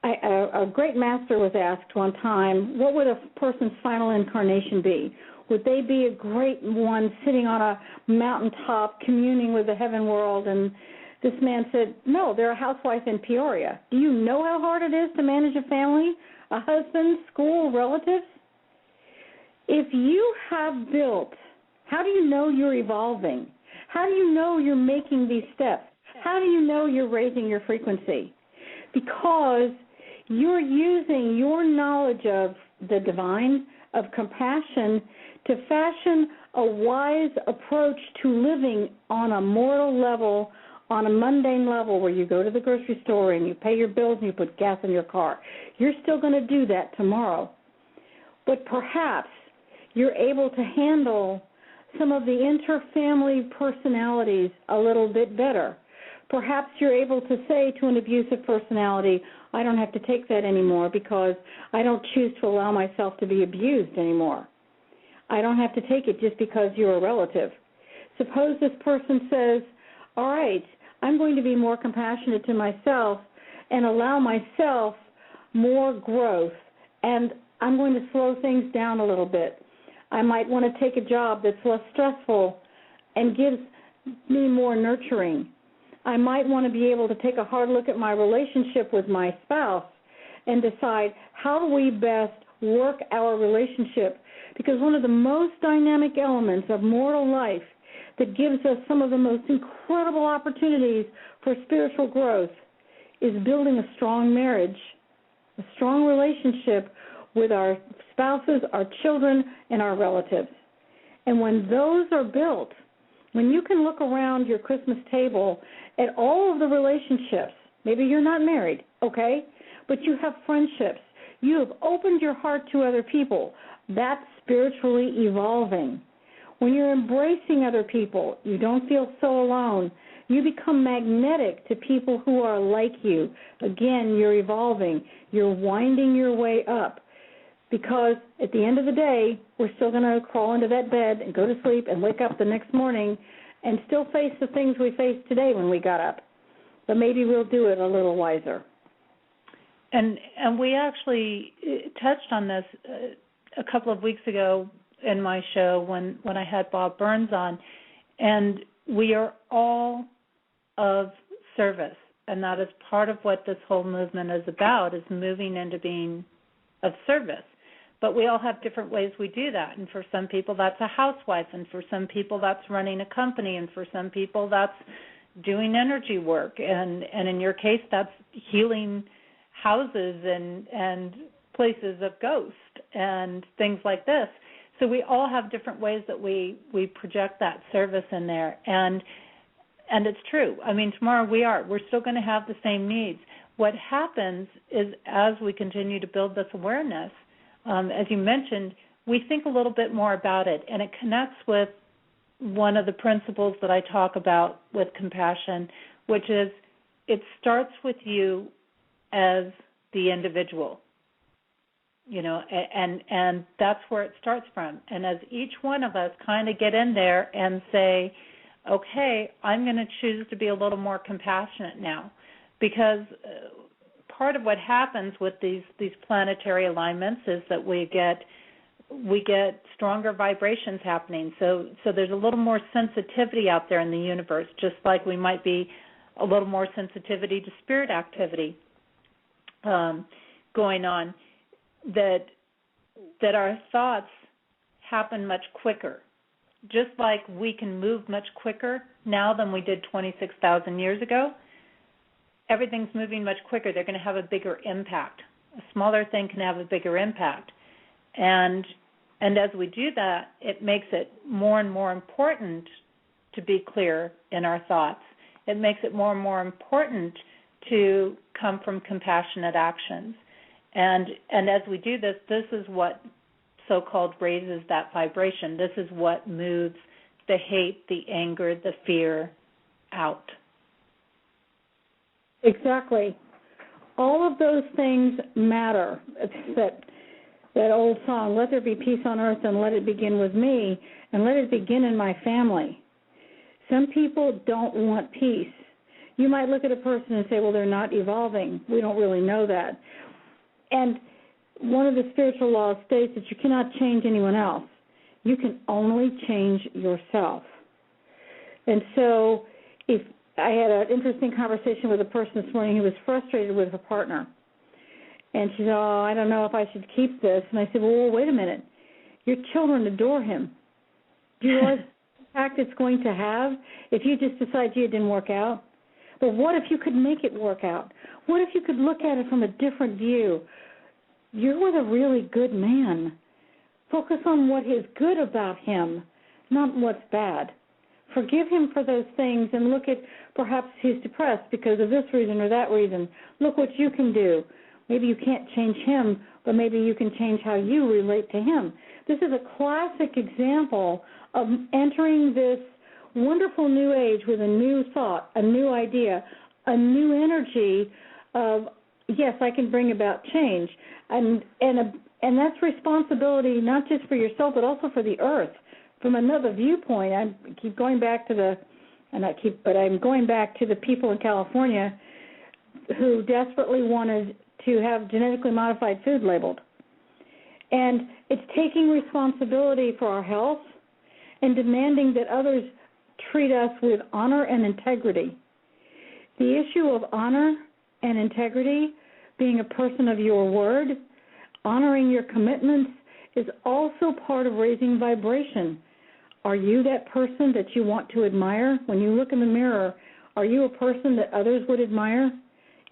D: A great master was asked one time, what would a person's final incarnation be? Would they be a great one sitting on a mountaintop communing with the heaven world? And this man said, no, they're a housewife in Peoria. Do you know how hard it is to manage a family, a husband, school, relatives? If you have built, how do you know you're evolving? How do you know you're making these steps? How do you know you're raising your frequency? Because you're using your knowledge of the divine, of compassion, to fashion a wise approach to living on a mortal level, on a mundane level where you go to the grocery store and you pay your bills and you put gas in your car. You're still going to do that tomorrow. But perhaps you're able to handle some of the inter-family personalities a little bit better. Perhaps you're able to say to an abusive personality, I don't have to take that anymore because I don't choose to allow myself to be abused anymore. I don't have to take it just because you're a relative. Suppose this person says, all right, I'm going to be more compassionate to myself and allow myself more growth, and I'm going to slow things down a little bit. I might want to take a job that's less stressful and gives me more nurturing. I might want to be able to take a hard look at my relationship with my spouse and decide how do we best work our relationship, because one of the most dynamic elements of mortal life that gives us some of the most incredible opportunities for spiritual growth is building a strong marriage, a strong relationship with our spouses, our children, and our relatives. And when those are built, when you can look around your Christmas table at all of the relationships, maybe you're not married, okay, but you have friendships, you have opened your heart to other people, that's spiritually evolving. When you're embracing other people, you don't feel so alone. You become magnetic to people who are like you. Again, you're evolving. You're winding your way up. Because at the end of the day, we're still going to crawl into that bed and go to sleep and wake up the next morning and still face the things we faced today when we got up. But maybe we'll do it a little wiser.
C: And we actually touched on this a couple of weeks ago in my show when I had Bob Burns on. And we are all of service. And that is part of what this whole movement is about, is moving into being of service. But we all have different ways we do that. And for some people, that's a housewife. And for some people, that's running a company. And for some people, that's doing energy work. And in your case, that's healing houses and places of ghosts and things like this. So we all have different ways that we project that service in there. And it's true. I mean, tomorrow we're still going to have the same needs. What happens is as we continue to build this awareness, as you mentioned, we think a little bit more about it, and it connects with one of the principles that I talk about with compassion, which is it starts with you as the individual, you know, and that's where it starts from. And as each one of us kind of get in there and say, okay, I'm going to choose to be a little more compassionate now, because part of what happens with these planetary alignments is that we get stronger vibrations happening. So there's a little more sensitivity out there in the universe, just like we might be a little more sensitivity to spirit activity going on, that our thoughts happen much quicker. Just like we can move much quicker now than we did 26,000 years ago, everything's moving much quicker. They're going to have a bigger impact. A smaller thing can have a bigger impact. And as we do that, it makes it more and more important to be clear in our thoughts. It makes it more and more important to come from compassionate actions. And as we do this, this is what so-called raises that vibration. This is what moves the hate, the anger, the fear out.
D: Exactly. All of those things matter. It's that old song, let there be peace on earth and let it begin with me and let it begin in my family. Some people don't want peace. You might look at a person and say, well, they're not evolving. We don't really know that. And one of the spiritual laws states that you cannot change anyone else. You can only change yourself. And so if I had an interesting conversation with a person this morning who was frustrated with her partner. And she said, oh, I don't know if I should keep this. And I said, well, wait a minute. Your children adore him. Do you realize the impact it's going to have if you just decide, gee, it didn't work out? But what if you could make it work out? What if you could look at it from a different view? You're with a really good man. Focus on what is good about him, not what's bad. Forgive him for those things and look at perhaps he's depressed because of this reason or that reason. Look what you can do. Maybe you can't change him, but maybe you can change how you relate to him. This is a classic example of entering this wonderful new age with a new thought, a new idea, a new energy of, yes, I can bring about change. And that's responsibility not just for yourself, but also for the earth. From another viewpoint, I'm going back to the people in California who desperately wanted to have genetically modified food labeled. And it's taking responsibility for our health and demanding that others treat us with honor and integrity. The issue of honor and integrity, being a person of your word, honoring your commitments, is also part of raising vibration. Are you that person that you want to admire? When you look in the mirror, are you a person that others would admire?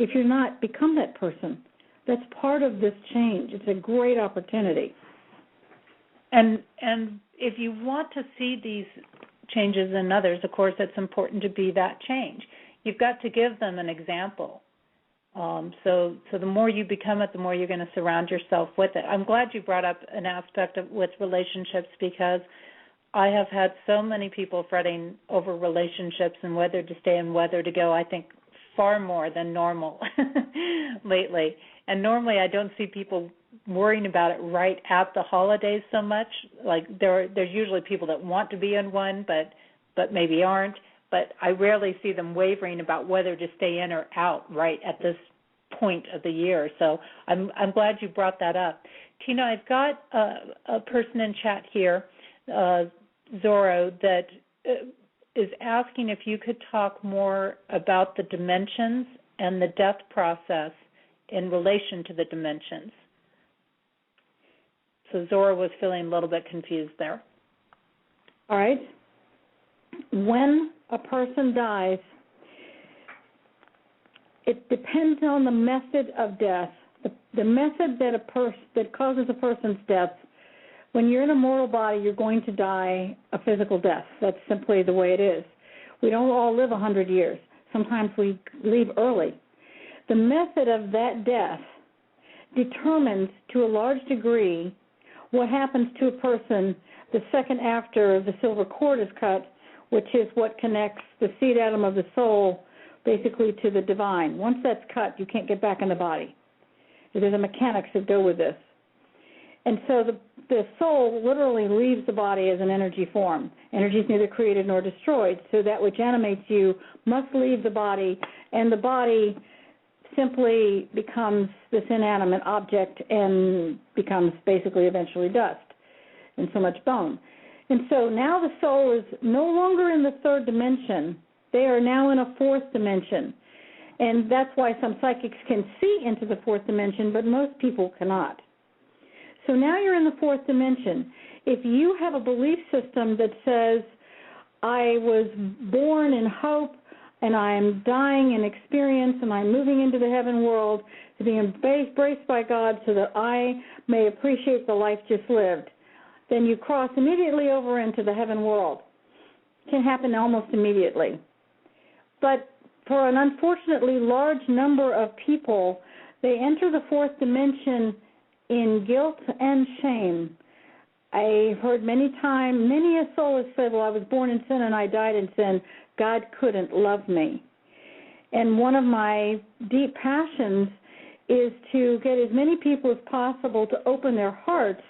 D: If you're not, become that person. That's part of this change. It's a great opportunity.
C: And if you want to see these changes in others, of course, it's important to be that change. You've got to give them an example. So the more you become it, the more you're going to surround yourself with it. I'm glad you brought up an aspect with relationships because I have had so many people fretting over relationships and whether to stay and whether to go, I think, far more than normal lately. And normally I don't see people worrying about it right at the holidays so much. Like there's usually people that want to be in one but maybe aren't. But I rarely see them wavering about whether to stay in or out right at this point of the year. So I'm glad you brought that up. Tina, I've got a person in chat here, Zorro, that is asking if you could talk more about the dimensions and the death process in relation to the dimensions. So Zorro was feeling a little bit confused there.
D: All right. When a person dies, it depends on the method of death. The method that causes a person's death. When you're in a mortal body, you're going to die a physical death. That's simply the way it is. We don't all live 100 years. Sometimes we leave early. The method of that death determines to a large degree what happens to a person the second after the silver cord is cut, which is what connects the seed atom of the soul basically to the divine. Once that's cut, you can't get back in the body. There's a mechanics that go with this. And so the soul literally leaves the body as an energy form. Energy is neither created nor destroyed, so that which animates you must leave the body, and the body simply becomes this inanimate object and becomes basically eventually dust and so much bone. And so now the soul is no longer in the third dimension. They are now in a fourth dimension. And that's why some psychics can see into the fourth dimension, but most people cannot. So now you're in the fourth dimension. If you have a belief system that says, I was born in hope and I am dying in experience and I'm moving into the heaven world to be embraced by God so that I may appreciate the life just lived, then you cross immediately over into the heaven world. It can happen almost immediately. But for an unfortunately large number of people, they enter the fourth dimension in guilt and shame. I've heard many a soul has said, well, I was born in sin and I died in sin. God couldn't love me. And one of my deep passions is to get as many people as possible to open their hearts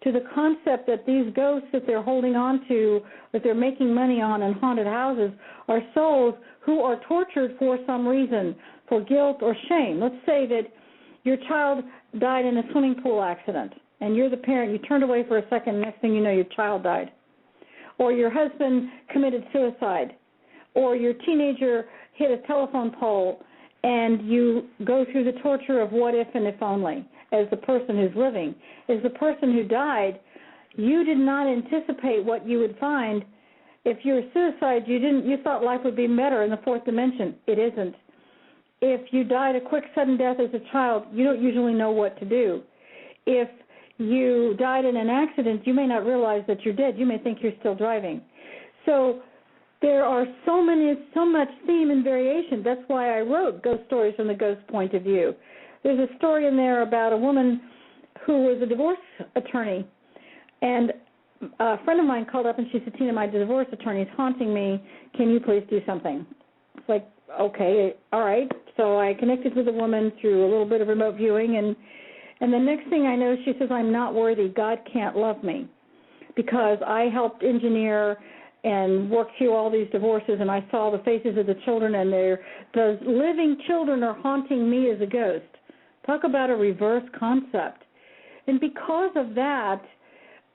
D: to the concept that these ghosts that they're holding on to, that they're making money on in haunted houses, are souls who are tortured for some reason, for guilt or shame. Let's say that your child died in a swimming pool accident, and you're the parent. You turned away for a second, next thing you know, your child died. Or your husband committed suicide. Or your teenager hit a telephone pole, and you go through the torture of what if and if only as the person who's living. As the person who died, you did not anticipate what you would find. If you're suicide, you thought life would be better in the fourth dimension. It isn't. If you died a quick, sudden death as a child, you don't usually know what to do. If you died in an accident, you may not realize that you're dead. You may think you're still driving. So there are so much theme and variation. That's why I wrote Ghost Stories from the Ghost Point of View. There's a story in there about a woman who was a divorce attorney, and a friend of mine called up and she said, Tina, my divorce attorney is haunting me. Can you please do something? It's like, okay, all right. So I connected with the woman through a little bit of remote viewing, and the next thing I know, she says, I'm not worthy. God can't love me because I helped engineer and work through all these divorces, and I saw the faces of the children, and the living children are haunting me as a ghost. Talk about a reverse concept. And because of that,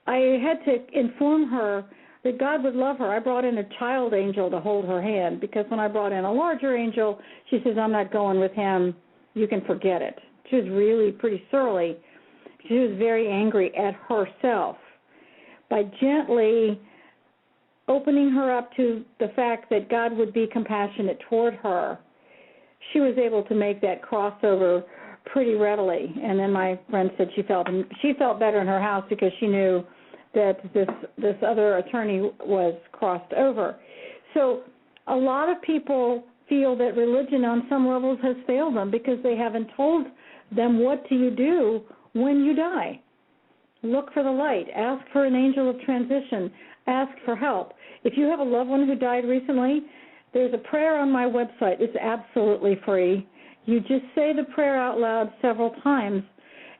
D: I had to inform her that God would love her. I brought in a child angel to hold her hand, because when I brought in a larger angel, she says, I'm not going with him. You can forget it. She was really pretty surly. She was very angry at herself. By gently opening her up to the fact that God would be compassionate toward her, she was able to make that crossover pretty readily. And then my friend said she felt better in her house because she knew that this other attorney was crossed over. So a lot of people feel that religion on some levels has failed them because they haven't told them what do you do when you die. Look for the light. Ask for an angel of transition. Ask for help. If you have a loved one who died recently, there's a prayer on my website. It's absolutely free. You just say the prayer out loud several times,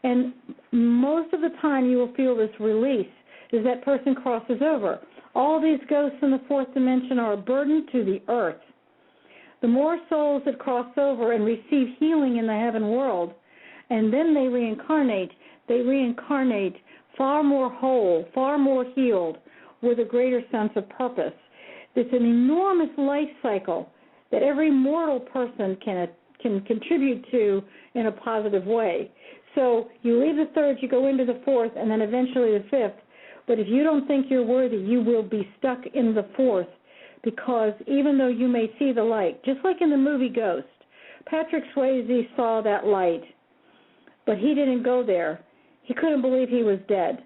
D: and most of the time you will feel this release as that person crosses over. All these ghosts in the fourth dimension are a burden to the earth. The more souls that cross over and receive healing in the heaven world, and then they reincarnate far more whole, far more healed, with a greater sense of purpose. It's an enormous life cycle that every mortal person can contribute to in a positive way. So you leave the third, you go into the fourth, and then eventually the fifth. But if you don't think you're worthy, you will be stuck in the fourth, because even though you may see the light, just like in the movie Ghost, Patrick Swayze saw that light, but he didn't go there. He couldn't believe he was dead.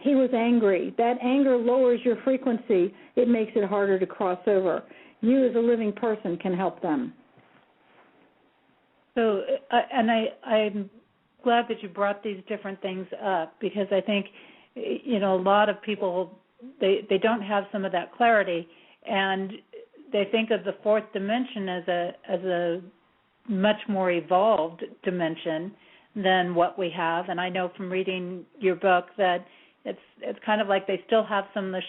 D: He was angry. That anger lowers your frequency. It makes it harder to cross over. You as a living person can help them.
C: So, and I'm glad that you brought these different things up, because I think, a lot of people, they don't have some of that clarity, and they think of the fourth dimension as a much more evolved dimension than what we have. And I know from reading your book that it's kind of like they still have some of the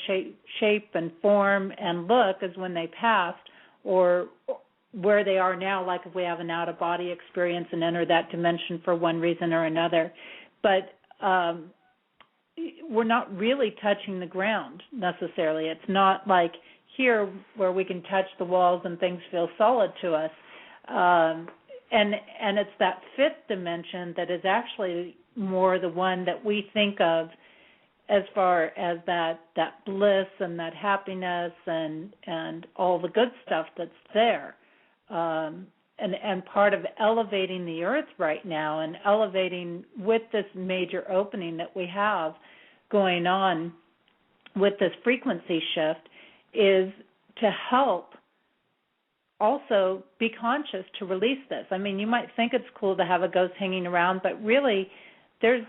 C: shape and form and look as when they passed, or where they are now, like if we have an out-of-body experience and enter that dimension for one reason or another. But we're not really touching the ground necessarily. It's not like here where we can touch the walls and things feel solid to us. And it's that fifth dimension that is actually more the one that we think of as far as that bliss and that happiness and all the good stuff that's there. And part of elevating the earth right now and elevating with this major opening that we have going on with this frequency shift is to help also be conscious to release this. I mean, you might think it's cool to have a ghost hanging around, but really there's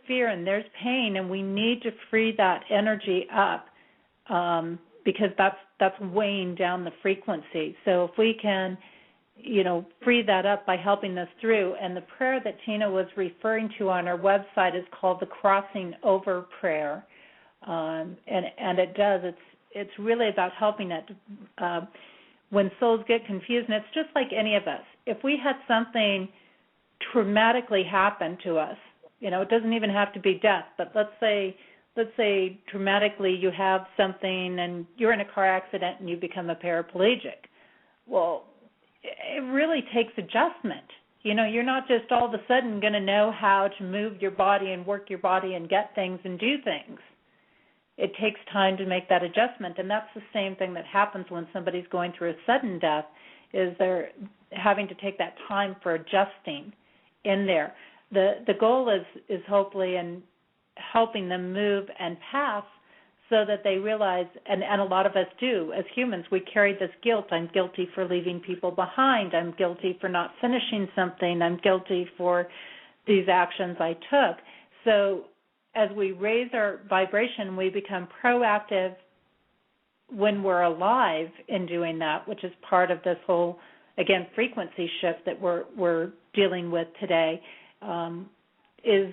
C: fear and there's pain, and we need to free that energy up because that's weighing down the frequency. So if we can free that up by helping us through. And the prayer that Tina was referring to on our website is called the Crossing Over Prayer. And it does. It's really about helping it. When souls get confused, and it's just like any of us. If we had something traumatically happen to us, it doesn't even have to be death, but let's say traumatically you have something and you're in a car accident and you become a paraplegic. Well, it really takes adjustment. You're not just all of a sudden going to know how to move your body and work your body and get things and do things. It takes time to make that adjustment, and that's the same thing that happens when somebody's going through a sudden death, is they're having to take that time for adjusting in there. The goal is hopefully in helping them move and pass so that they realize, and a lot of us do, as humans, we carry this guilt. I'm guilty for leaving people behind. I'm guilty for not finishing something. I'm guilty for these actions I took. So as we raise our vibration, we become proactive when we're alive in doing that, which is part of this whole, again, frequency shift that we're dealing with today, is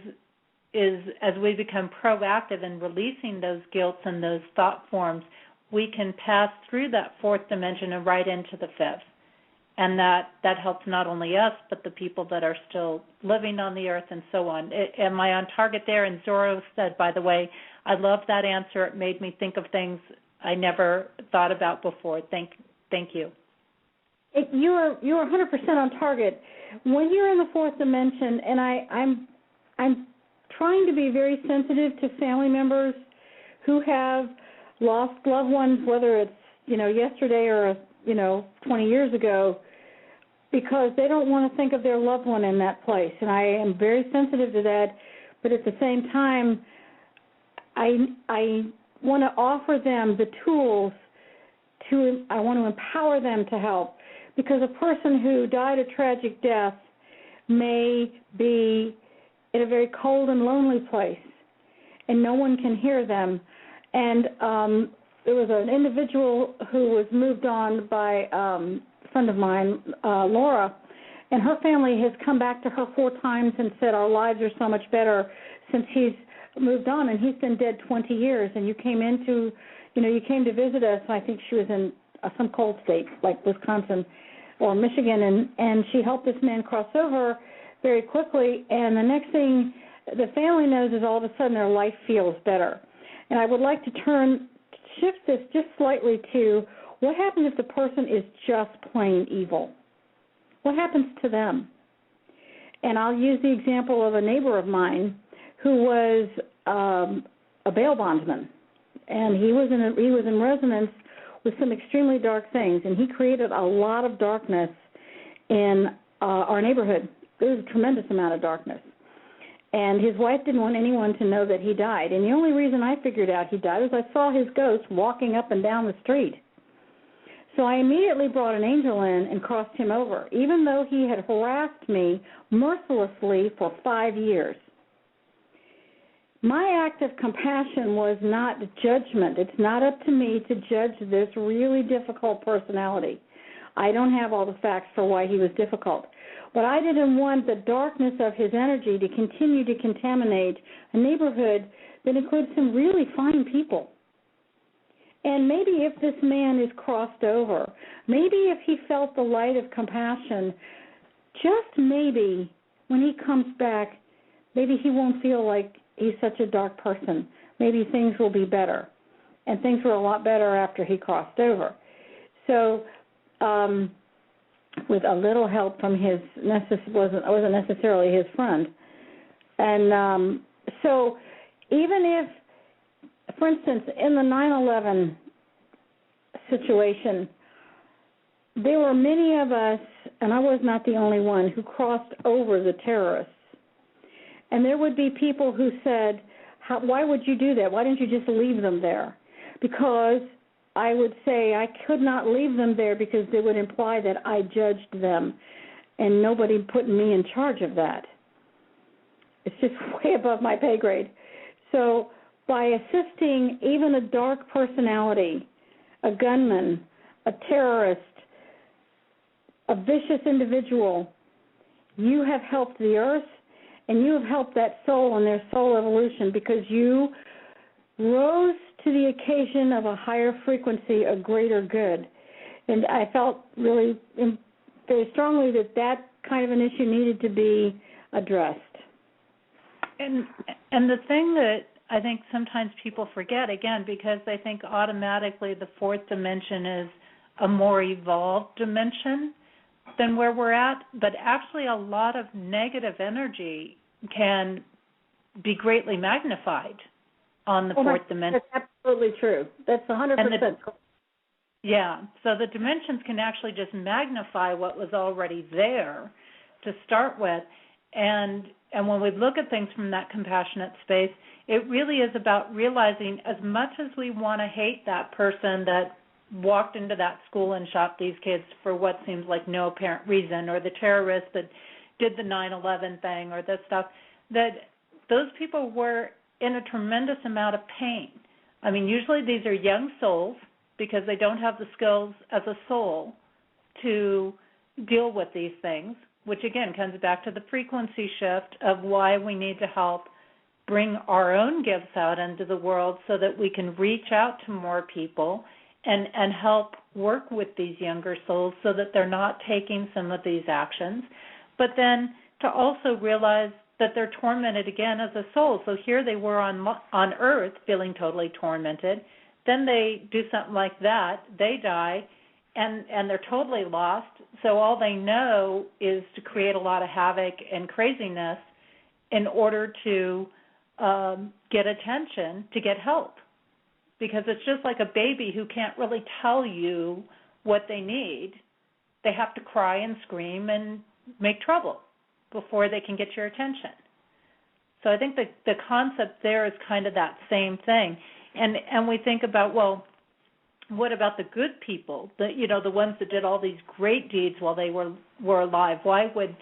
C: as we become proactive in releasing those guilts and those thought forms, we can pass through that fourth dimension and right into the fifth. And that helps not only us, but the people that are still living on the earth and so on. Am I on target there? And Zorro said, by the way, I love that answer. It made me think of things I never thought about before. Thank you.
D: You're 100% on target. When you're in the fourth dimension, and I'm trying to be very sensitive to family members who have lost loved ones, whether it's yesterday or 20 years ago, because they don't want to think of their loved one in that place. And I am very sensitive to that, but at the same time, I want to offer them the tools I want to empower them to help, because a person who died a tragic death may be in a very cold and lonely place, and no one can hear them. And there was an individual who was moved on by a friend of mine, Laura, and her family has come back to her 4 times and said, our lives are so much better since he's moved on, and he's been dead 20 years. And you came to visit us. I think she was in some cold state like Wisconsin or Michigan, and she helped this man cross over very quickly. And the next thing the family knows is all of a sudden their life feels better. And I would like to shift this just slightly to what happens if the person is just plain evil? What happens to them? And I'll use the example of a neighbor of mine who was a bail bondsman, and he was in resonance with some extremely dark things, and he created a lot of darkness in our neighborhood. There was a tremendous amount of darkness. And his wife didn't want anyone to know that he died. And the only reason I figured out he died was I saw his ghost walking up and down the street. So I immediately brought an angel in and crossed him over, even though he had harassed me mercilessly for 5 years. My act of compassion was not judgment. It's not up to me to judge this really difficult personality. I don't have all the facts for why he was difficult. But I didn't want the darkness of his energy to continue to contaminate a neighborhood that includes some really fine people. And maybe if this man is crossed over, maybe if he felt the light of compassion, just maybe when he comes back, maybe he won't feel like he's such a dark person. Maybe things will be better. And things were a lot better after he crossed over. So, with a little help from his, wasn't necessarily his friend. And so even if, for instance, in the 9/11 situation, there were many of us, and I was not the only one, who crossed over the terrorists. And there would be people who said, why would you do that? Why didn't you just leave them there? Because I would say I could not leave them there because they would imply that I judged them, and nobody put me in charge of that. It's just way above my pay grade. So by assisting even a dark personality, a gunman, a terrorist, a vicious individual, you have helped the earth and you have helped that soul in their soul evolution because you rose to the occasion of a higher frequency, a greater good. And I felt really very strongly that that kind of an issue needed to be addressed.
C: And the thing that I think sometimes people forget, again, because they think automatically the fourth dimension is a more evolved dimension than where we're at, but actually a lot of negative energy can be greatly magnified on the fourth dimension.
D: That's absolutely true. That's 100% correct.
C: Yeah, so the dimensions can actually just magnify what was already there to start with. And when we look at things from that compassionate space, it really is about realizing as much as we want to hate that person that walked into that school and shot these kids for what seems like no apparent reason, or the terrorist that did the 9/11 thing or this stuff, that those people were in a tremendous amount of pain. I mean, usually these are young souls because they don't have the skills as a soul to deal with these things, which again comes back to the frequency shift of why we need to help bring our own gifts out into the world so that we can reach out to more people and help work with these younger souls so that they're not taking some of these actions. But then to also realize that they're tormented again as a soul. So here they were on Earth feeling totally tormented. Then they do something like that, they die, and they're totally lost. So all they know is to create a lot of havoc and craziness in order to get attention, to get help. Because it's just like a baby who can't really tell you what they need. They have to cry and scream and make trouble before they can get your attention. So I think that the concept there is kind of that same thing. And we think about, well, what about the good people, the ones that did all these great deeds while they were alive? Why would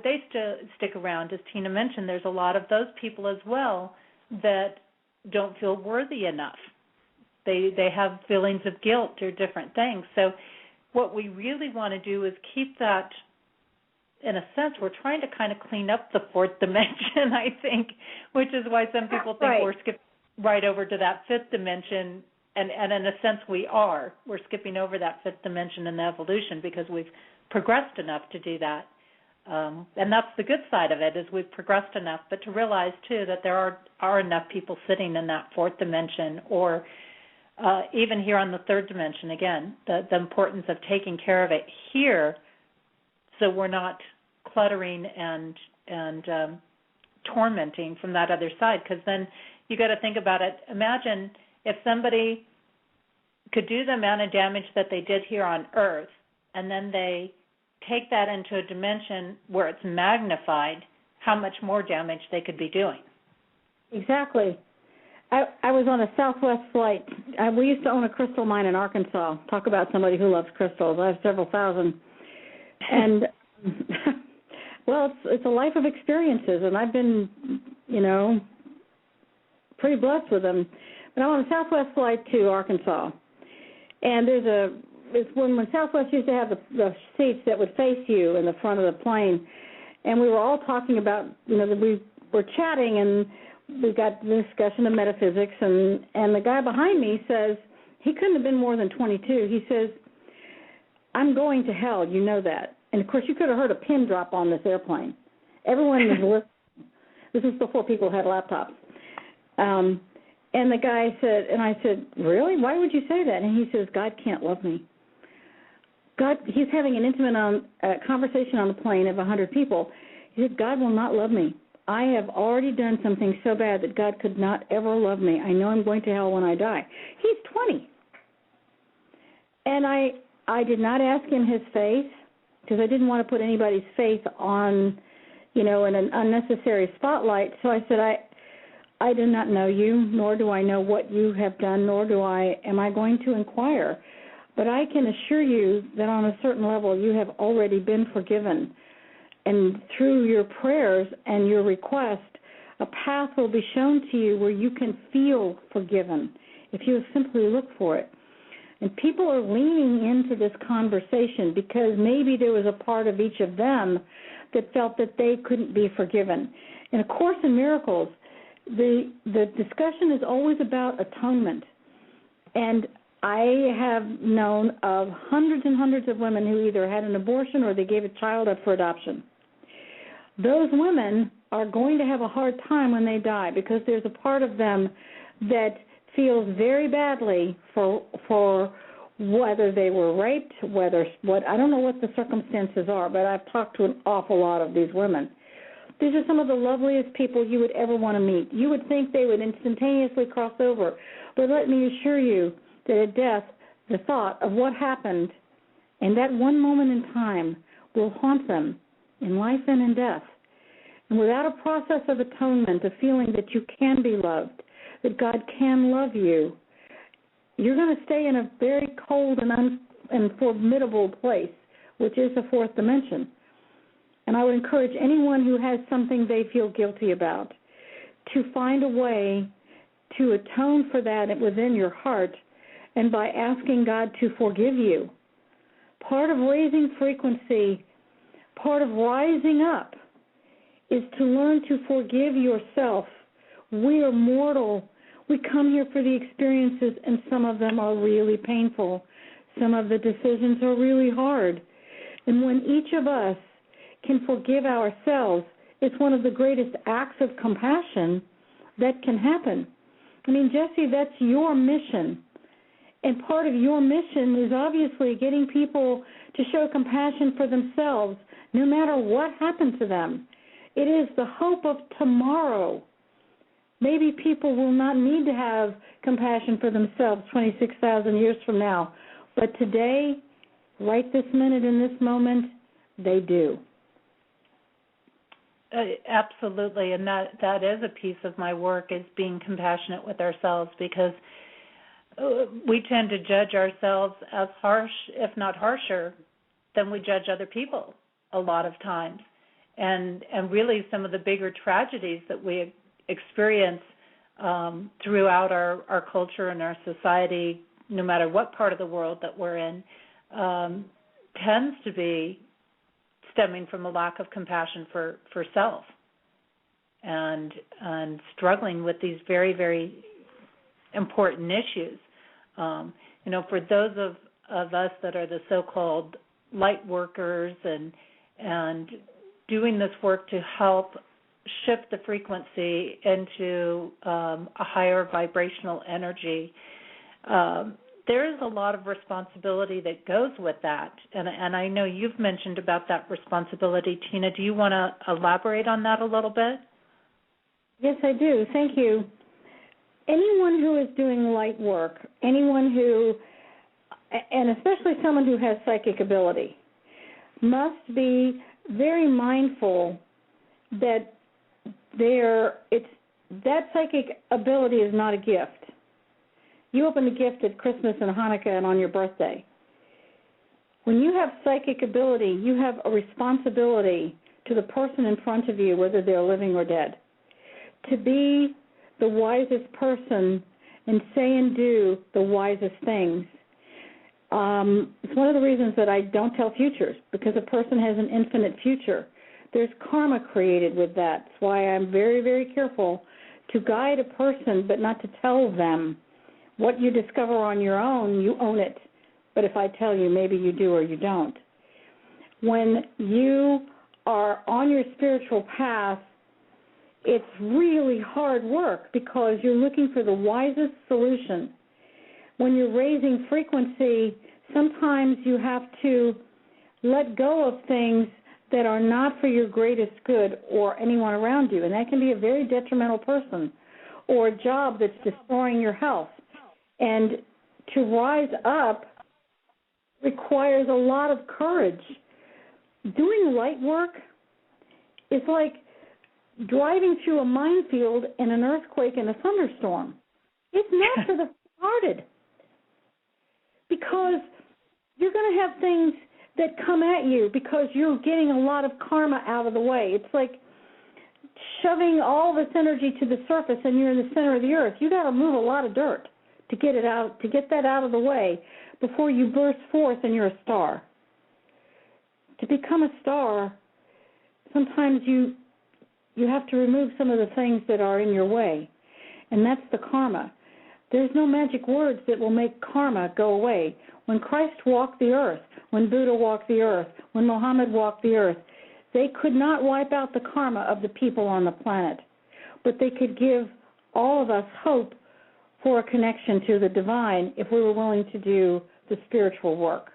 C: they stick around? As Tina mentioned, there's a lot of those people as well that don't feel worthy enough. They have feelings of guilt or different things. So what we really want to do is keep that, in a sense, we're trying to kind of clean up the fourth dimension, I think, which is why some people think we're skipping right over to that fifth dimension, and in a sense we are. We're skipping over that fifth dimension in the evolution because we've progressed enough to do that. And that's the good side of it, is we've progressed enough, but to realize, too, that there are enough people sitting in that fourth dimension, or even here on the third dimension, again, the importance of taking care of it here so we're not cluttering and tormenting from that other side, because then you got to think about it. Imagine if somebody could do the amount of damage that they did here on Earth, and then they take that into a dimension where it's magnified, how much more damage they could be doing.
D: Exactly. I was on a Southwest flight. We used to own a crystal mine in Arkansas. Talk about somebody who loves crystals. I have several thousand. And, well, it's a life of experiences, and I've been, pretty blessed with them. But I'm on a Southwest flight to Arkansas, and it's when Southwest used to have the seats that would face you in the front of the plane, and we were all talking about, that we were chatting, and we got the discussion of metaphysics, and the guy behind me says, he couldn't have been more than 22, he says, I'm going to hell, you know that. And, of course, you could have heard a pin drop on this airplane. Everyone was listening. This was before people had laptops. And the guy said, and I said, really? Why would you say that? And he says, God can't love me. God, he's having an intimate conversation on the plane of 100 people. He said, God will not love me. I have already done something so bad that God could not ever love me. I know I'm going to hell when I die. He's 20. And I did not ask him his faith because I didn't want to put anybody's faith on, in an unnecessary spotlight. So I said, I do not know you, nor do I know what you have done, nor am I going to inquire. But I can assure you that on a certain level you have already been forgiven. And through your prayers and your request, a path will be shown to you where you can feel forgiven if you simply look for it. And people are leaning into this conversation because maybe there was a part of each of them that felt that they couldn't be forgiven. In A Course in Miracles, the discussion is always about atonement. And I have known of hundreds and hundreds of women who either had an abortion or they gave a child up for adoption. Those women are going to have a hard time when they die because there's a part of them that feels very badly for whether they were raped, I don't know what the circumstances are, but I've talked to an awful lot of these women. These are some of the loveliest people you would ever want to meet. You would think they would instantaneously cross over, but let me assure you that at death, the thought of what happened in that one moment in time will haunt them in life and in death. And without a process of atonement, a feeling that you can be loved, that God can love you, you're going to stay in a very cold and formidable place, which is the fourth dimension. And I would encourage anyone who has something they feel guilty about to find a way to atone for that within your heart and by asking God to forgive you. Part of raising frequency, part of rising up, is to learn to forgive yourself. We are mortal. We come here for the experiences, and some of them are really painful. Some of the decisions are really hard. And when each of us can forgive ourselves, it's one of the greatest acts of compassion that can happen. I mean, Jesse, that's your mission. And part of your mission is obviously getting people to show compassion for themselves, no matter what happened to them. It is the hope of tomorrow. Maybe people will not need to have compassion for themselves 26,000 years from now. But today, right this minute in this moment, they do.
C: Absolutely, and that is a piece of my work, is being compassionate with ourselves, because we tend to judge ourselves as harsh, if not harsher, than we judge other people a lot of times. And really some of the bigger tragedies that we experience throughout our culture and our society, no matter what part of the world that we're in, tends to be stemming from a lack of compassion for self and struggling with these very, very important issues. For those of us that are the so-called light workers and doing this work to help shift the frequency into a higher vibrational energy, there is a lot of responsibility that goes with that. And I know you've mentioned about that responsibility. Tina, do you want to elaborate on that a little bit?
D: Yes, I do. Thank you. Anyone who is doing light work, anyone who, and especially someone who has psychic ability, must be very mindful that that psychic ability is not a gift. You open a gift at Christmas and Hanukkah and on your birthday. When you have psychic ability, you have a responsibility to the person in front of you, whether they're living or dead, to be the wisest person and say and do the wisest things. It's one of the reasons that I don't tell futures, because a person has an infinite future. There's karma created with that. That's why I'm very, very careful to guide a person, but not to tell them. What you discover on your own, you own it. But if I tell you, maybe you do or you don't. When you are on your spiritual path, it's really hard work because you're looking for the wisest solution. When you're raising frequency, sometimes you have to let go of things that are not for your greatest good or anyone around you, and that can be a very detrimental person or a job that's destroying your health. And to rise up requires a lot of courage. Doing light work is like driving through a minefield in an earthquake and a thunderstorm. It's not for the faint-hearted, because you're going to have things that come at you because you're getting a lot of karma out of the way. It's like shoving all this energy to the surface and you're in the center of the earth. You got to move a lot of dirt to get it out, to get that out of the way. before you burst forth and you're a star. To become a star, sometimes you have to remove some of the things that are in your way, and that's the karma. There's no magic words that will make karma go away. When Christ walked the earth, when Buddha walked the earth, when Muhammad walked the earth, they could not wipe out the karma of the people on the planet, but they could give all of us hope for a connection to the divine if we were willing to do the spiritual work.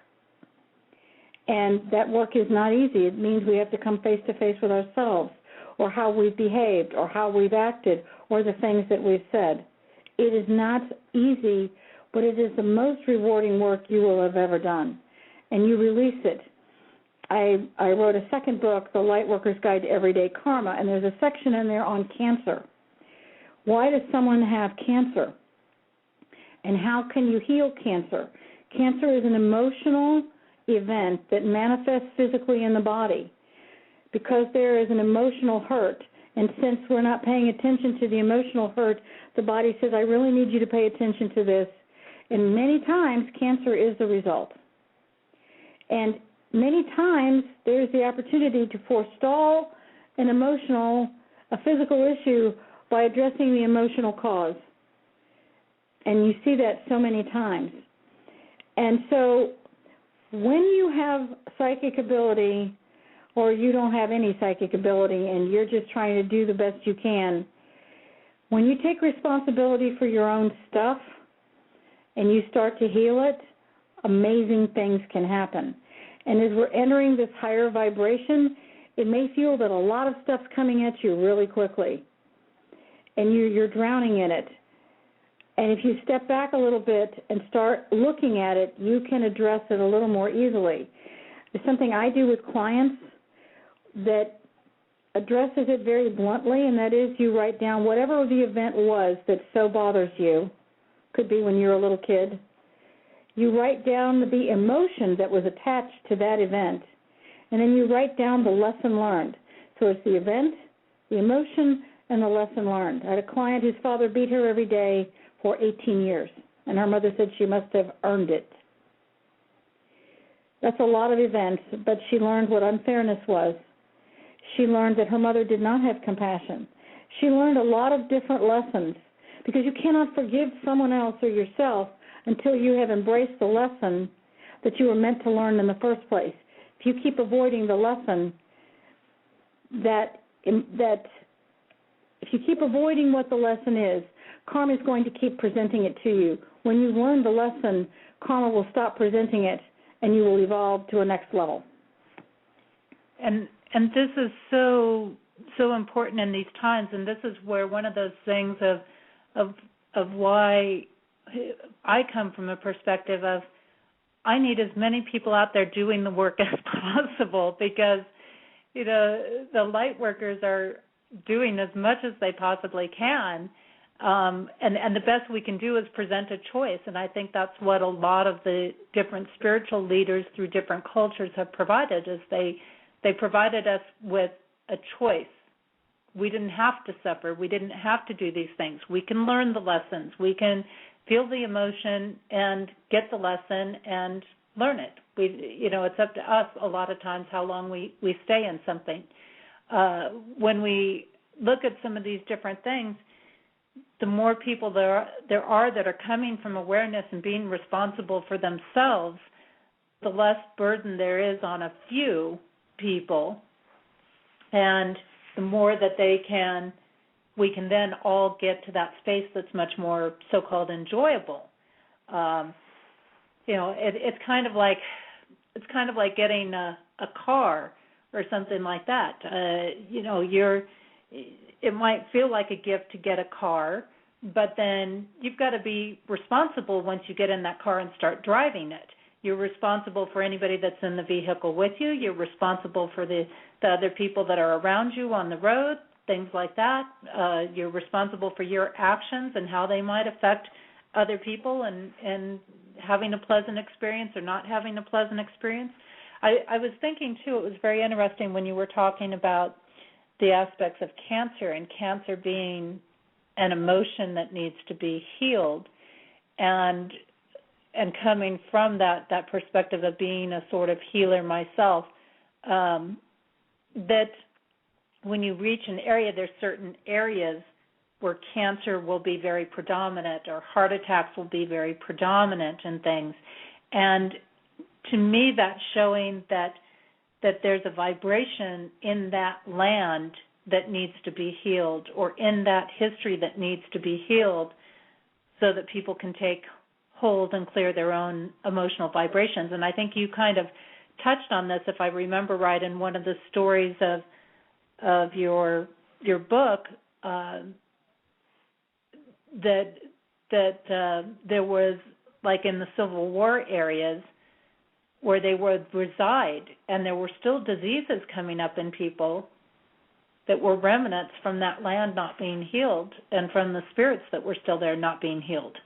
D: And that work is not easy. It means we have to come face to face with ourselves, or how we've behaved, or how we've acted, or the things that we've said. It is not easy, but it is the most rewarding work you will have ever done. And you release it. I wrote a second book, The Lightworker's Guide to Everyday Karma, and there's a section in there on cancer. Why does someone have cancer? And how can you heal cancer? Cancer is an emotional event that manifests physically in the body. Because there is an emotional hurt, and since we're not paying attention to the emotional hurt, the body says, I really need you to pay attention to this. And many times, cancer is the result. And many times, there's the opportunity to forestall a physical issue by addressing the emotional cause. And you see that so many times. And so when you have psychic ability, or you don't have any psychic ability and you're just trying to do the best you can, when you take responsibility for your own stuff and you start to heal it, amazing things can happen. And as we're entering this higher vibration, it may feel that a lot of stuff's coming at you really quickly, and you're drowning in it. And if you step back a little bit and start looking at it, you can address it a little more easily. There's something I do with clients that addresses it very bluntly, and that is you write down whatever the event was that so bothers you. Could be when you're a little kid. You write down the emotion that was attached to that event, and then you write down the lesson learned. So it's the event, the emotion, and the lesson learned. I had a client whose father beat her every day for 18 years, and her mother said she must have earned it. That's a lot of events, but she learned what unfairness was. She learned that her mother did not have compassion. She learned a lot of different lessons, because you cannot forgive someone else or yourself until you have embraced the lesson that you were meant to learn in the first place. If you keep avoiding the lesson, if you keep avoiding what the lesson is, karma is going to keep presenting it to you. When you learn the lesson, karma will stop presenting it, and you will evolve to a next level.
C: And this is so important in these times, and this is where one of those things of why I come from a perspective of I need as many people out there doing the work as possible, because the light workers are doing as much as they possibly can, and the best we can do is present a choice. And I think that's what a lot of the different spiritual leaders through different cultures have provided, is they provided us with a choice. We didn't have to suffer. We didn't have to do these things. We can learn the lessons. We can feel the emotion and get the lesson and learn it. It's up to us a lot of times how long we stay in something. When we look at some of these different things, the more people there are that are coming from awareness and being responsible for themselves, the less burden there is on a few people, and the more that we can then all get to that space that's much more so-called enjoyable. It's kind of like getting a car or something like that. It might feel like a gift to get a car, but then you've got to be responsible once you get in that car and start driving it. You're responsible for anybody that's in the vehicle with you. You're responsible for the other people that are around you on the road, things like that. You're responsible for your actions and how they might affect other people and having a pleasant experience or not having a pleasant experience. I was thinking, too, it was very interesting when you were talking about the aspects of cancer, and cancer being an emotion that needs to be healed. And and coming from that perspective of being a sort of healer myself, that when you reach an area, there's certain areas where cancer will be very predominant or heart attacks will be very predominant and things. And to me, that's showing that there's a vibration in that land that needs to be healed, or in that history that needs to be healed, so that people can take hold and clear their own emotional vibrations. And I think you kind of touched on this, if I remember right, in one of the stories of your book, that there was, like in the Civil War areas, where they would reside, and there were still diseases coming up in people that were remnants from that land not being healed, and from the spirits that were still there not being healed.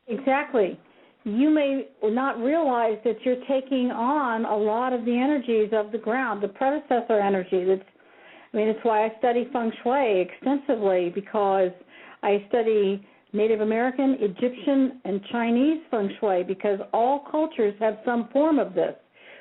D: Exactly. You may not realize that you're taking on a lot of the energies of the ground, the predecessor energy. It's why I study feng shui extensively, because I study Native American, Egyptian, and Chinese feng shui, because all cultures have some form of this.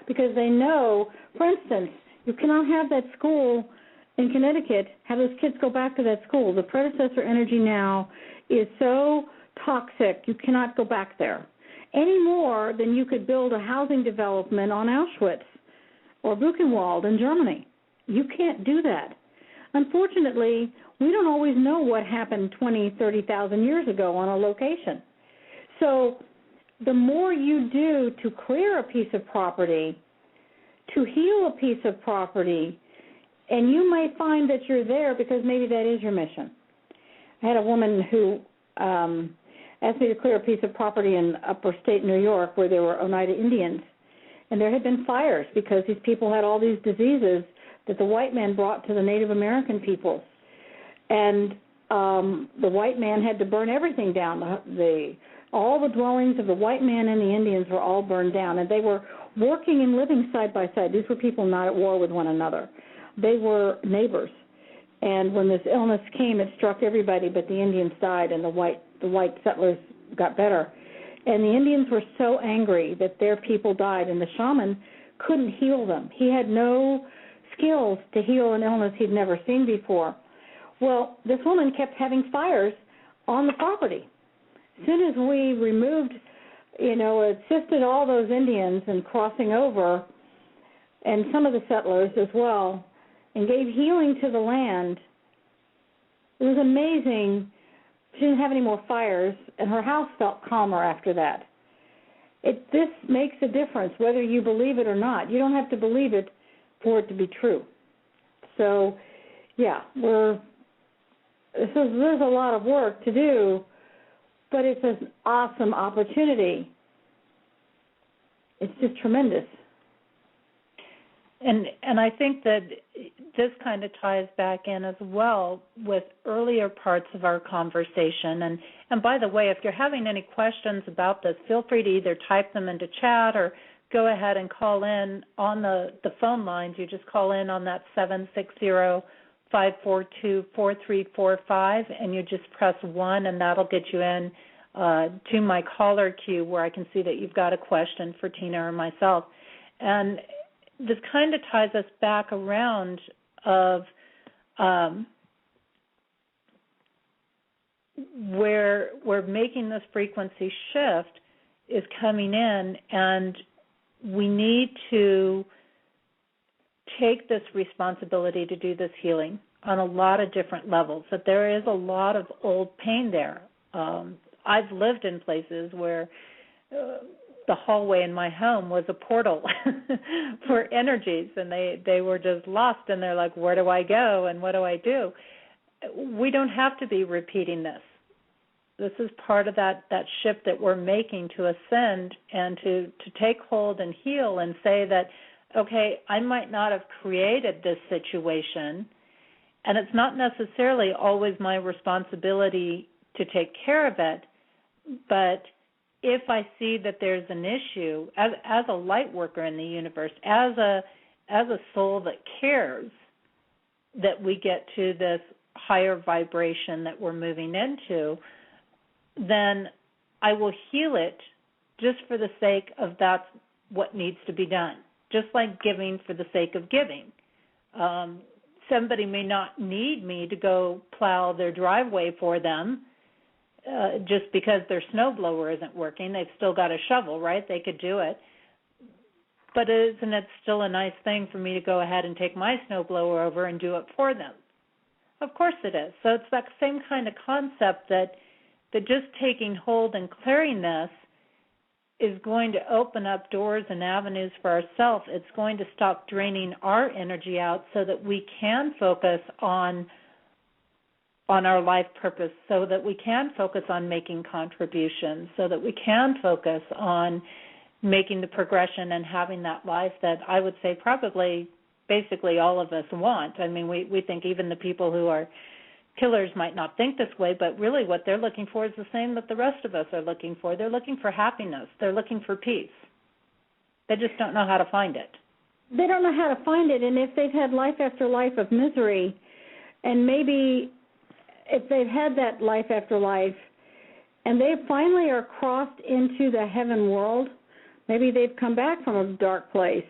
D: Because they know, for instance, you cannot have that school in Connecticut, have those kids go back to that school. The predecessor energy now is so toxic, you cannot go back there. Any more than you could build a housing development on Auschwitz or Buchenwald in Germany. You can't do that. Unfortunately, we don't always know what happened 20, 30,000 years ago on a location. So the more you do to clear a piece of property, to heal a piece of property, and you may find that you're there because maybe that is your mission. I had a woman who asked me to clear a piece of property in upper state New York where there were Oneida Indians, and there had been fires because these people had all these diseases that the white man brought to the Native American peoples. And the white man had to burn everything down. All the dwellings of the white man and the Indians were all burned down, and they were working and living side by side. These were people not at war with one another. They were neighbors. And when this illness came, it struck everybody, but the Indians died, and the white settlers got better. And the Indians were so angry that their people died, and the shaman couldn't heal them. He had no skills to heal an illness he'd never seen before. Well, this woman kept having fires on the property. As soon as we removed, assisted all those Indians in crossing over, and some of the settlers as well, and gave healing to the land, it was amazing. She didn't have any more fires, and her house felt calmer after that. This makes a difference, whether you believe it or not. You don't have to believe it for it to be true. So, yeah, there's a lot of work to do, but it's an awesome opportunity. It's just tremendous.
C: And I think that this kind of ties back in as well with earlier parts of our conversation. And by the way, if you're having any questions about this, feel free to either type them into chat or go ahead and call in on the phone lines. You just call in on that 760-542-4345, and you just press 1, and that'll get you in to my caller queue where I can see that you've got a question for Tina or myself. And this kind of ties us back around of where we're making this frequency shift is coming in, and we need to take this responsibility to do this healing on a lot of different levels, that there is a lot of old pain there. I've lived in places where the hallway in my home was a portal for energies, and they were just lost, and they're like, where do I go and what do I do? We don't have to be repeating this. This is part of that shift that we're making to ascend and to take hold and heal and say that, okay, I might not have created this situation, and it's not necessarily always my responsibility to take care of it, but if I see that there's an issue, as a light worker in the universe, as a soul that cares that we get to this higher vibration that we're moving into, then I will heal it just for the sake of that's what needs to be done, just like giving for the sake of giving. Somebody may not need me to go plow their driveway for them just because their snowblower isn't working. They've still got a shovel, right? They could do it. But isn't it still a nice thing for me to go ahead and take my snowblower over and do it for them? Of course it is. So it's that same kind of concept that just taking hold and clearing this is going to open up doors and avenues for ourselves. It's going to stop draining our energy out so that we can focus on our life purpose, so that we can focus on making contributions, so that we can focus on making the progression and having that life that I would say probably basically all of us want. I mean, we think even the people who are killers might not think this way, but really what they're looking for is the same that the rest of us are looking for. They're looking for happiness. They're looking for peace. They just don't know how to find it.
D: They don't know how to find it, and if they've had life after life of misery, and maybe if they've had that life after life, and they finally are crossed into the heaven world, maybe they've come back from a dark place.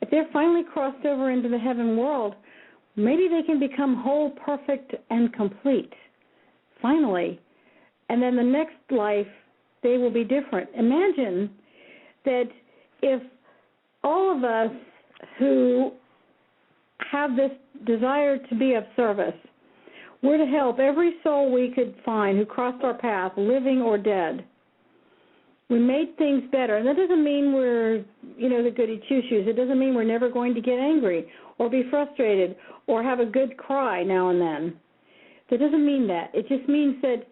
D: If they're finally crossed over into the heaven world, maybe they can become whole, perfect, and complete, finally. And then the next life, they will be different. Imagine that if all of us who have this desire to be of service were to help every soul we could find who crossed our path, living or dead, we made things better. And that doesn't mean we're, the goody two-shoes. It doesn't mean we're never going to get angry or be frustrated or have a good cry now and then. That doesn't mean that. It just means that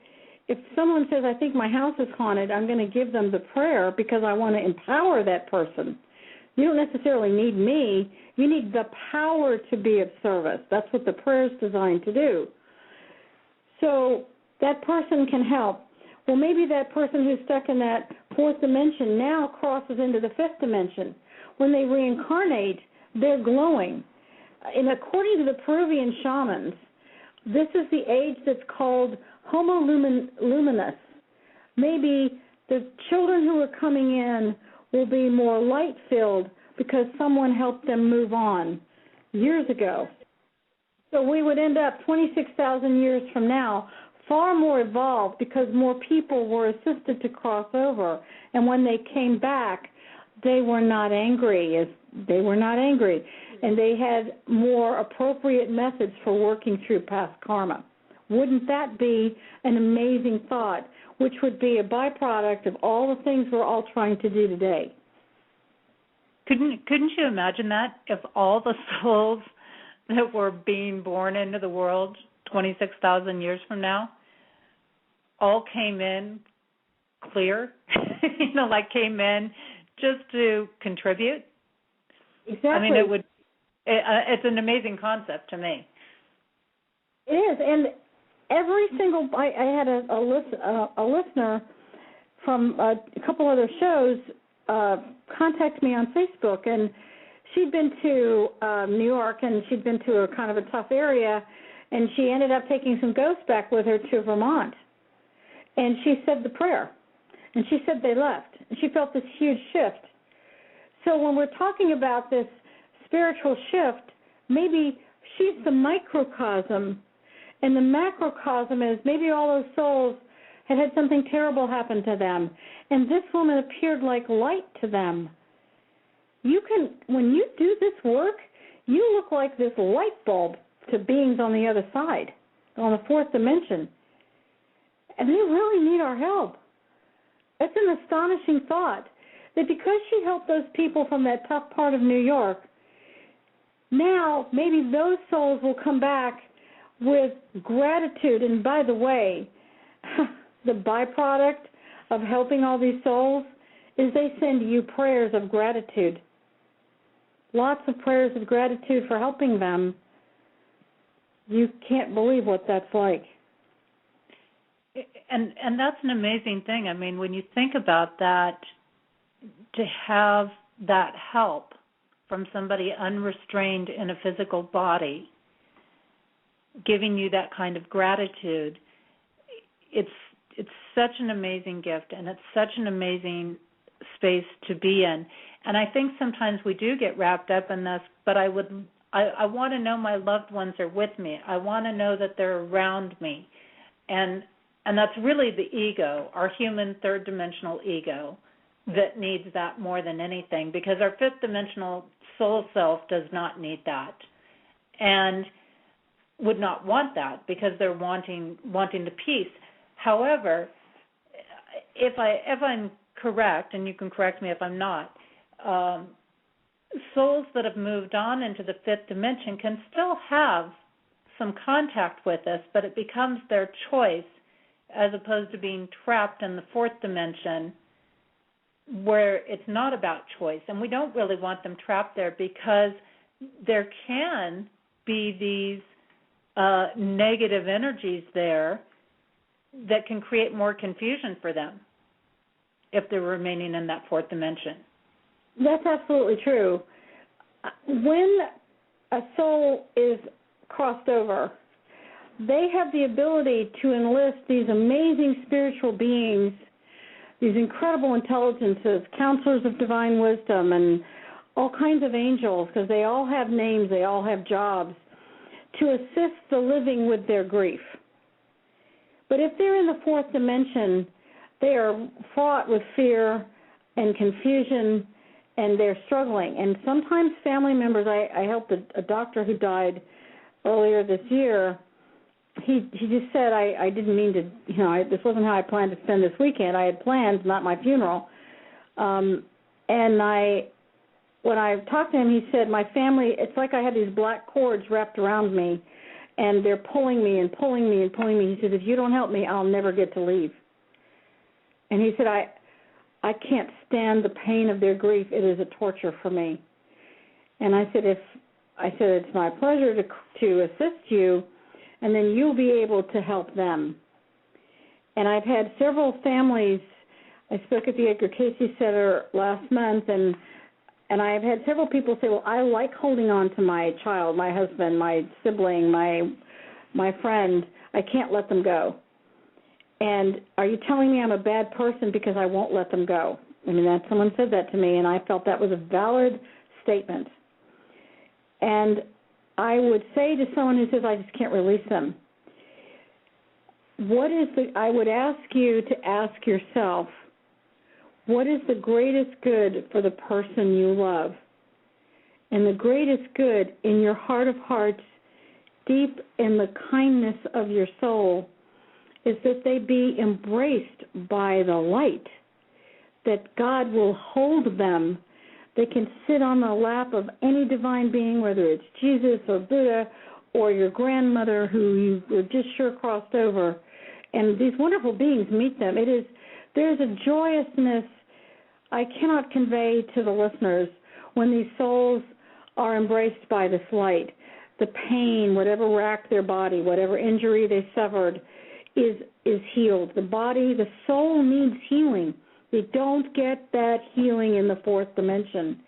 D: if someone says, I think my house is haunted, I'm going to give them the prayer because I want to empower that person. You don't necessarily need me. You need the power to be of service. That's what the prayer is designed to do. So that person can help. Well, maybe that person who's stuck in that fourth dimension now crosses into the fifth dimension. When they reincarnate, they're glowing. And according to the Peruvian shamans, this is the age that's called Homo luminous. Maybe the children who are coming in will be more light-filled because someone helped them move on years ago. So we would end up 26,000 years from now far more evolved because more people were assisted to cross over. And when they came back, they were not angry. And they had more appropriate methods for working through past karma. Wouldn't that be an amazing thought, which would be a byproduct of all the things we're all trying to do today?
C: Couldn't you imagine that if all the souls that were being born into the world 26,000 years from now all came in clear, came in just to contribute?
D: Exactly.
C: I mean, it's an amazing concept to me.
D: It is, and every single, I had a listener from a couple other shows contact me on Facebook, and she'd been to New York, and she'd been to a kind of a tough area, and she ended up taking some ghosts back with her to Vermont. And she said the prayer, and she said they left. And she felt this huge shift. So when we're talking about this spiritual shift, maybe she's the microcosm, and the macrocosm is maybe all those souls had something terrible happen to them, and this woman appeared like light to them. When you do this work, you look like this light bulb to beings on the other side, on the fourth dimension. And they really need our help. That's an astonishing thought, that because she helped those people from that tough part of New York, now maybe those souls will come back with gratitude. And by the way, the byproduct of helping all these souls is they send you prayers of gratitude. Lots of prayers of gratitude for helping them. You can't believe what that's like.
C: And that's an amazing thing. I mean, when you think about that, to have that help from somebody unrestrained in a physical body, giving you that kind of gratitude, it's it's such an amazing gift, and it's such an amazing space to be in. And I think sometimes we do get wrapped up in this, but I want to know my loved ones are with me. I want to know that they're around me. And that's really the ego, our human third dimensional ego, that needs that more than anything, because our fifth dimensional soul self does not need that and would not want that because they're wanting the peace. However, if I'm correct, and you can correct me if I'm not, souls that have moved on into the fifth dimension can still have some contact with us, but it becomes their choice as opposed to being trapped in the fourth dimension where it's not about choice. And we don't really want them trapped there because there can be these negative energies there that can create more confusion for them if they're remaining in that fourth dimension.
D: That's absolutely true. When a soul is crossed over, they have the ability to enlist these amazing spiritual beings, these incredible intelligences, counselors of divine wisdom, and all kinds of angels, because they all have names, they all have jobs, to assist the living with their grief. But if they're in the fourth dimension, they are fraught with fear and confusion, and they're struggling. And sometimes family members, I helped a doctor who died earlier this year. He just said, I didn't mean to, this wasn't how I planned to spend this weekend. I had plans, not my funeral. And when I talked to him, he said, my family, it's like I had these black cords wrapped around me, and they're pulling me and pulling me and pulling me. He said, if you don't help me, I'll never get to leave. And he said, I can't stand the pain of their grief. It is a torture for me. And I said, it's my pleasure to assist you, and then you'll be able to help them. And I've had several families. I spoke at the Edgar Casey Center last month, and I've had several people say, well, I like holding on to my child, my husband, my sibling, my friend. I can't let them go. And are you telling me I'm a bad person because I won't let them go? I mean, someone said that to me, and I felt that was a valid statement. And I would say to someone who says, I just can't release them, I would ask you to ask yourself, what is the greatest good for the person you love? And the greatest good in your heart of hearts, deep in the kindness of your soul, is that they be embraced by the light, that God will hold them. They can sit on the lap of any divine being, whether it's Jesus or Buddha or your grandmother who you were just sure crossed over. And these wonderful beings meet them. There's a joyousness I cannot convey to the listeners when these souls are embraced by this light. The pain, whatever racked their body, whatever injury they suffered, is healed. The soul needs healing. They don't get that healing in the fourth dimension.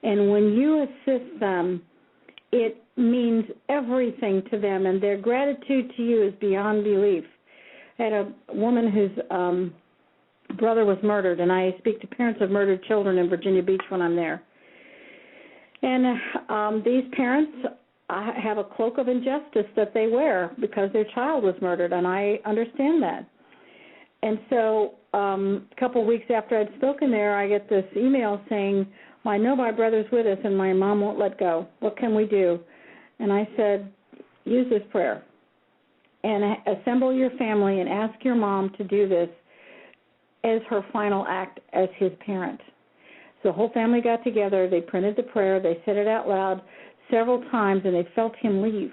D: And when you assist them, it means everything to them, and their gratitude to you is beyond belief. I had a woman whose brother was murdered, and I speak to parents of murdered children in Virginia Beach when I'm there. And these parents have a cloak of injustice that they wear because their child was murdered, and I understand that. And so a couple of weeks after I'd spoken there, I get this email saying, I know my brother's with us and my mom won't let go. What can we do? And I said, use this prayer and assemble your family and ask your mom to do this as her final act as his parent. So the whole family got together. They printed the prayer. They said it out loud several times, and they felt him leave.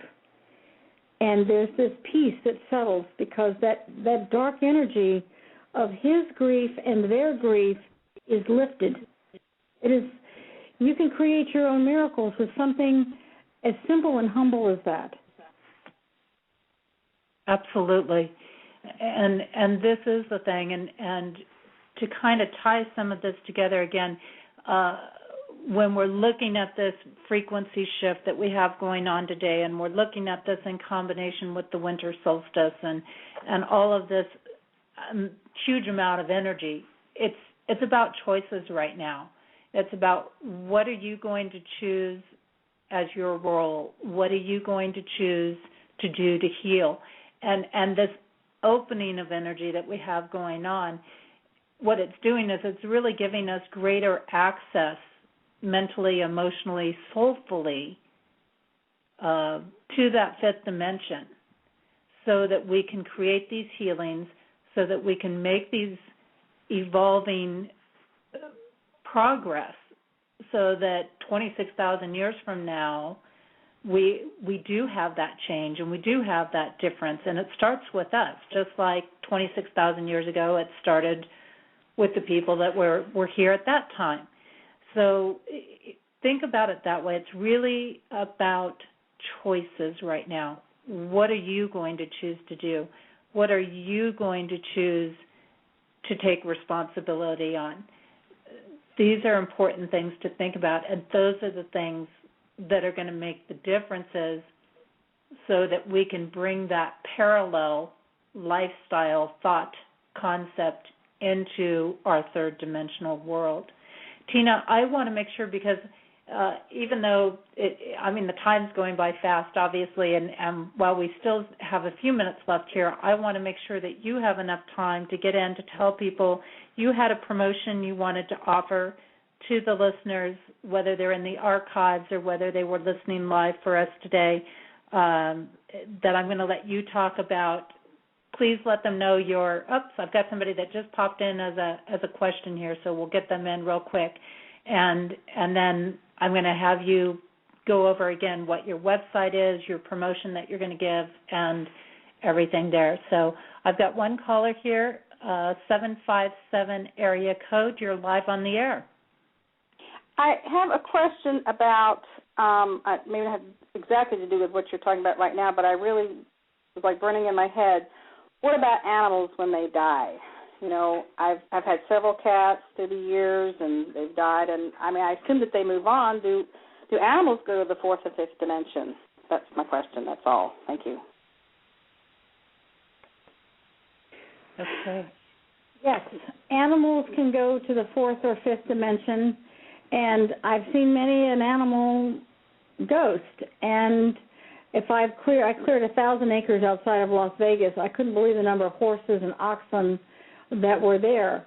D: And there's this peace that settles because that dark energy of his grief and their grief is lifted. It is. You can create your own miracles with something as simple and humble as that.
C: Absolutely. And this is the thing. And to kind of tie some of this together again, when we're looking at this frequency shift that we have going on today, and we're looking at this in combination with the winter solstice and all of this huge amount of energy. It's about choices right now. It's about what are you going to choose as your role? What are you going to choose to do to heal? And this opening of energy that we have going on, what it's doing is it's really giving us greater access mentally, emotionally, soulfully to that fifth dimension so that we can create these healings, so that we can make these evolving progress so that 26,000 years from now we do have that change and we do have that difference, and it starts with us, just like 26,000 years ago it started with the people that were here at that time. So think about it that way. It's really about choices right now. What are you going to choose to do? What are you going to choose to take responsibility on? These are important things to think about, and those are the things that are going to make the differences so that we can bring that parallel lifestyle thought concept into our third dimensional world. Tina, I want to make sure, because even though, the time's going by fast, obviously, and while we still have a few minutes left here, I want to make sure that you have enough time to get in to tell people you had a promotion you wanted to offer to the listeners, whether they're in the archives or whether they were listening live for us today, that I'm going to let you talk about. Please let them know I've got somebody that just popped in as a question here, so we'll get them in real quick. And then I'm going to have you go over again what your website is, your promotion that you're going to give, and everything there. So I've got one caller here, 757 area code. You're live on the air.
E: I have a question about, maybe not exactly to do with what you're talking about right now, but I really was like burning in my head. What about animals when they die? You know, I've had several cats through the years, and they've died, and I assume that they move on. Do animals go to the fourth or fifth dimension? That's my question. That's all. Thank you.
C: Okay.
D: Yes, animals can go to the fourth or fifth dimension, and I've seen many an animal ghost. And if I cleared 1,000 acres outside of Las Vegas, I couldn't believe the number of horses and oxen that were there.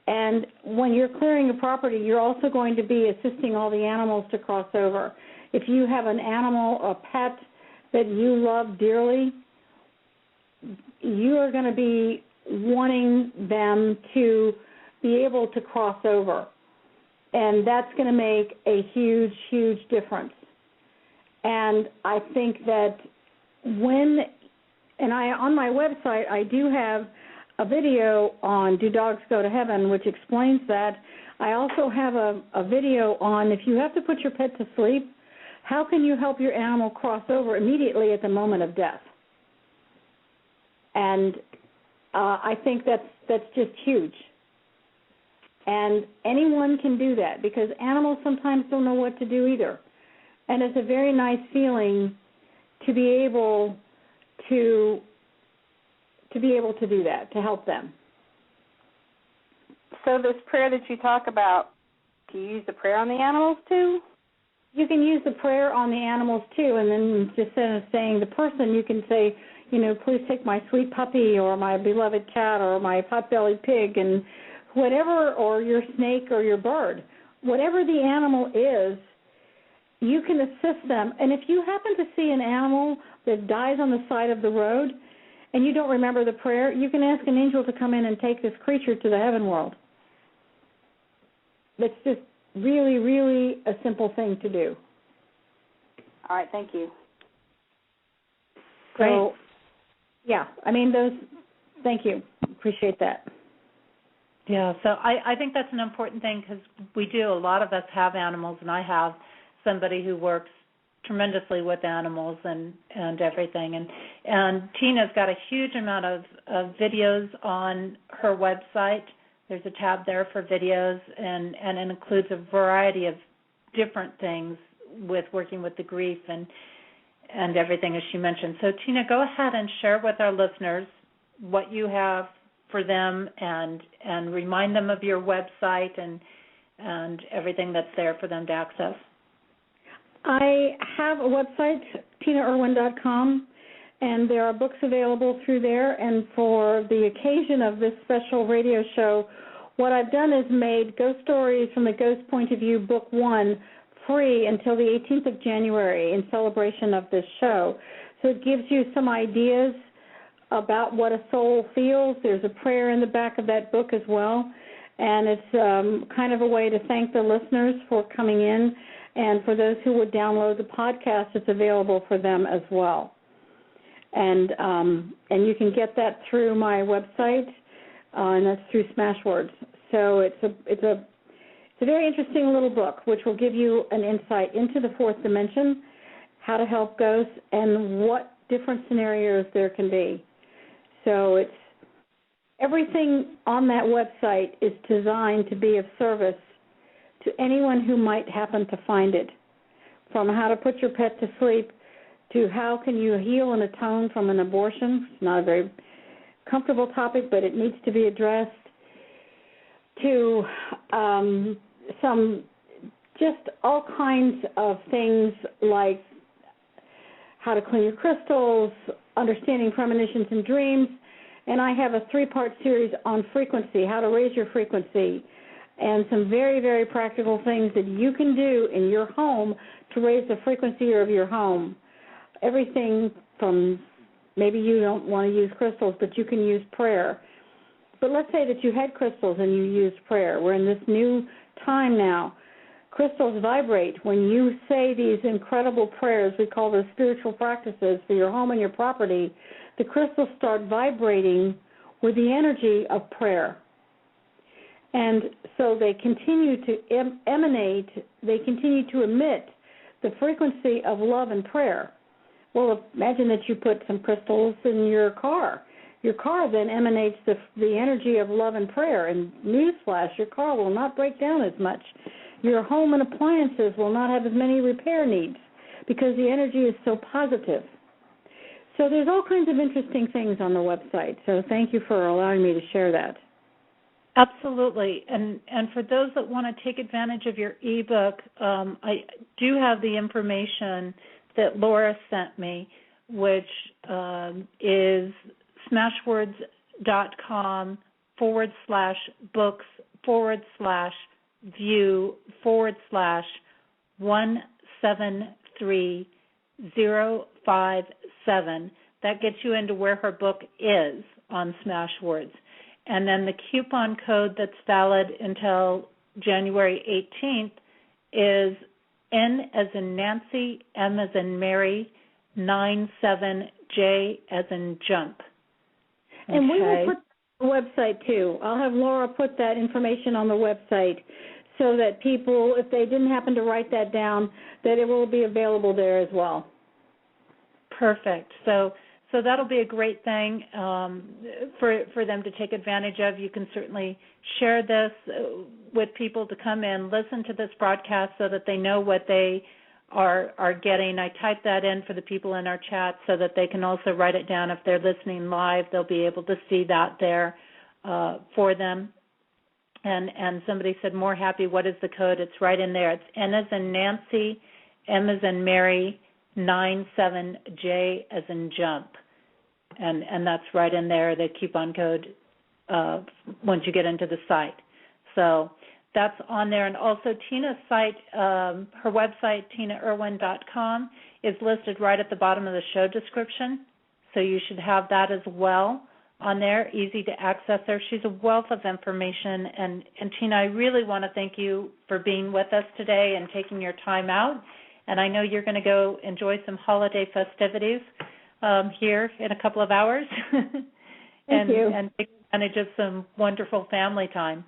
D: And when you're clearing a property, you're also going to be assisting all the animals to cross over. If you have an animal, a pet that you love dearly, you are going to be wanting them to be able to cross over. And that's going to make a huge, huge difference. And I think that on my website, I do have a video on Do Dogs Go to Heaven, which explains that. I also have a video on if you have to put your pet to sleep, how can you help your animal cross over immediately at the moment of death? And I think that's just huge. And anyone can do that, because animals sometimes don't know what to do either. And it's a very nice feeling to be able to do that, to help them.
E: So this prayer that you talk about, do you use the prayer on the animals too?
D: You can use the prayer on the animals too, and then just instead of saying the person, you can say, please take my sweet puppy or my beloved cat or my pot-bellied pig and whatever, or your snake or your bird. Whatever the animal is, you can assist them. And if you happen to see an animal that dies on the side of the road and you don't remember the prayer, you can ask an angel to come in and take this creature to the heaven world. That's just really, really a simple thing to do.
E: All right, thank you.
D: So, yeah, thank you. Appreciate that.
C: Yeah, so I think that's an important thing, because a lot of us have animals, and I have somebody who works tremendously with animals and everything. And Tina's got a huge amount of videos on her website. There's a tab there for videos, and it includes a variety of different things with working with the grief and everything, as she mentioned. So, Tina, go ahead and share with our listeners what you have for them and remind them of your website and everything that's there for them to access?
D: I have a website, tinaerwin.com, and there are books available through there. And for the occasion of this special radio show, what I've done is made Ghost Stories from the Ghost Point of View, Book 1, free until the 18th of January in celebration of this show. So it gives you some ideas about what a soul feels. There's a prayer in the back of that book as well. And it's kind of a way to thank the listeners for coming in. And for those who would download the podcast, it's available for them as well. And you can get that through my website, and that's through Smashwords. So it's a very interesting little book, which will give you an insight into the fourth dimension, how to help ghosts, and what different scenarios there can be. So it's everything on that website is designed to be of service to anyone who might happen to find it, from how to put your pet to sleep to how can you heal and atone from an abortion. It's not a very comfortable topic, but it needs to be addressed, to some just all kinds of things like how to clean your crystals, understanding premonitions and dreams, and I have a 3-part series on frequency, how to raise your frequency, and some very, very practical things that you can do in your home to raise the frequency of your home. Everything from, maybe you don't want to use crystals, but you can use prayer. But let's say that you had crystals and you used prayer. We're in this new time now. Crystals vibrate. When you say these incredible prayers, we call those spiritual practices for your home and your property, the crystals start vibrating with the energy of prayer. And so they continue to emanate, they continue to emit the frequency of love and prayer. Well, imagine that you put some crystals in your car. Your car then emanates the energy of love and prayer. And newsflash, your car will not break down as much. Your home and appliances will not have as many repair needs because the energy is so positive. So there's all kinds of interesting things on the website. So thank you for allowing me to share that.
C: Absolutely. And for those that want to take advantage of your ebook, I do have the information that Laura sent me, which is smashwords.com/books/view/173,057. That gets you into where her book is on Smashwords. And then the coupon code that's valid until January 18th is N as in Nancy, M as in Mary, 97J as in jump. Okay.
D: And we will put the website too. I'll have Laura put that information on the website so that people, if they didn't happen to write that down, that it will be available there as well.
C: Perfect. So that'll be a great thing for them to take advantage of. You can certainly share this with people to come in, listen to this broadcast so that they know what they are getting. I type that in for the people in our chat so that they can also write it down. If they're listening live, they'll be able to see that there for them. And somebody said, more happy, what is the code? It's right in there. It's N as in Nancy, M as in Mary, 97J as in jump, and that's right in there, the coupon code, once you get into the site. So that's on there. And also Tina's site, her website, tinaerwin.com, is listed right at the bottom of the show description, so you should have that as well on there, easy to access there. She's a wealth of information, and Tina, I really want to thank you for being with us today and taking your time out. And I know you're going to go enjoy some holiday festivities here in a couple of hours.
D: Thank you.
C: And take advantage of some wonderful family time.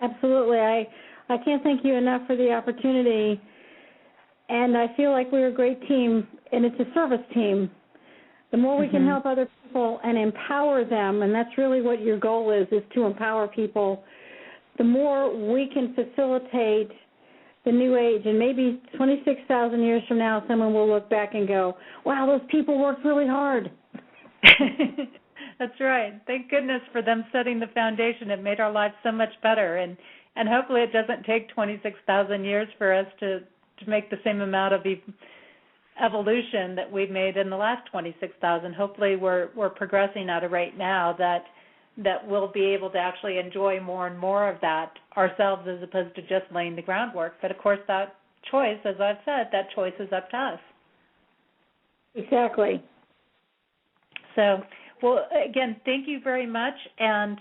D: Absolutely. I can't thank you enough for the opportunity. And I feel like we're a great team, and it's a service team. The more we can help other people and empower them, and that's really what your goal is to empower people, the more we can facilitate the new age. And maybe 26,000 years from now, someone will look back and go, wow, those people worked really hard.
C: That's right. Thank goodness for them setting the foundation. It made our lives so much better, and hopefully it doesn't take 26,000 years for us to make the same amount of evolution that we've made in the last 26,000. Hopefully we're progressing at a rate now that we'll be able to actually enjoy more and more of that ourselves as opposed to just laying the groundwork. But, of course, that choice, as I've said, that choice is up to us.
D: Exactly.
C: So, well, again, thank you very much. And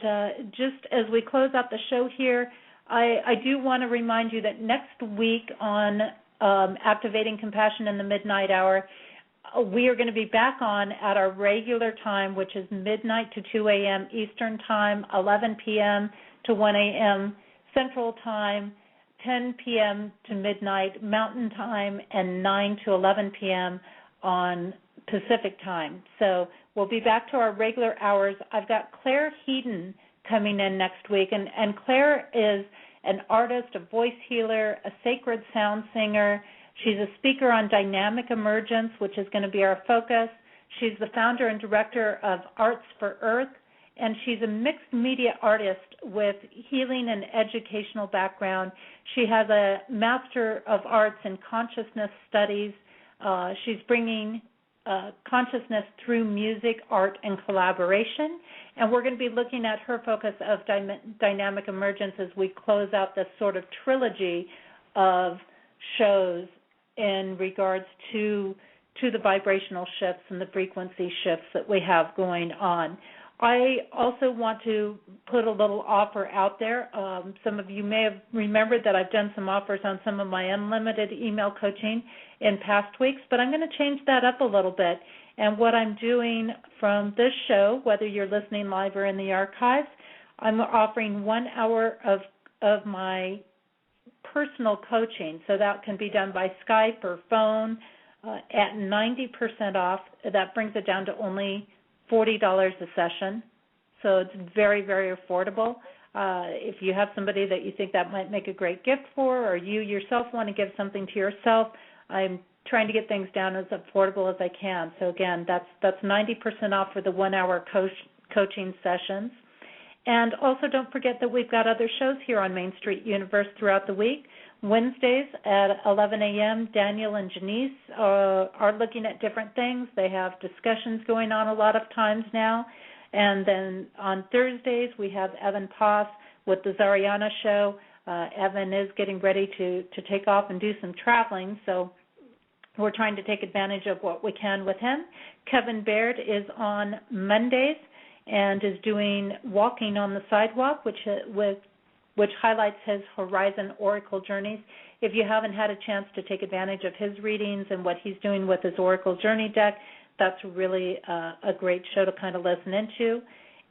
C: just as we close out the show here, I do want to remind you that next week on Activating Compassion in the Midnight Hour, we are going to be back on at our regular time, which is midnight to 2 a.m. Eastern Time, 11 p.m. to 1 a.m. Central Time, 10 p.m. to midnight Mountain Time, and 9 to 11 p.m. on Pacific Time. So we'll be back to our regular hours. I've got Claire Heaton coming in next week, and Claire is an artist, a voice healer, a sacred sound singer. She's a speaker on dynamic emergence, which is going to be our focus. She's the founder and director of Arts for Earth, and she's a mixed media artist with healing and educational background. She has a Master of Arts in Consciousness Studies. She's bringing consciousness through music, art, and collaboration. And we're going to be looking at her focus of dynamic emergence as we close out this sort of trilogy of shows in regards to the vibrational shifts and the frequency shifts that we have going on. I also want to put a little offer out there. Some of you may have remembered that I've done some offers on some of my unlimited email coaching in past weeks, but I'm going to change that up a little bit. And what I'm doing from this show, whether you're listening live or in the archives, I'm offering 1 hour of my personal coaching. So that can be done by Skype or phone at 90% off. That brings it down to only $40 a session. So it's very, very affordable. If you have somebody that you think that might make a great gift for, or you yourself want to give something to yourself, I'm trying to get things down as affordable as I can. So again, that's 90% off for the 1 hour coaching sessions. And also don't forget that we've got other shows here on Main Street Universe throughout the week. Wednesdays at 11 a.m., Daniel and Janice are looking at different things. They have discussions going on a lot of times now. And then on Thursdays, we have Evan Poss with the Zariana Show. Evan is getting ready to take off and do some traveling, so we're trying to take advantage of what we can with him. Kevin Baird is on Mondays and is doing Walking on the Sidewalk, which highlights his Horizon Oracle journeys. If you haven't had a chance to take advantage of his readings and what he's doing with his Oracle Journey deck, that's really a great show to kind of listen into.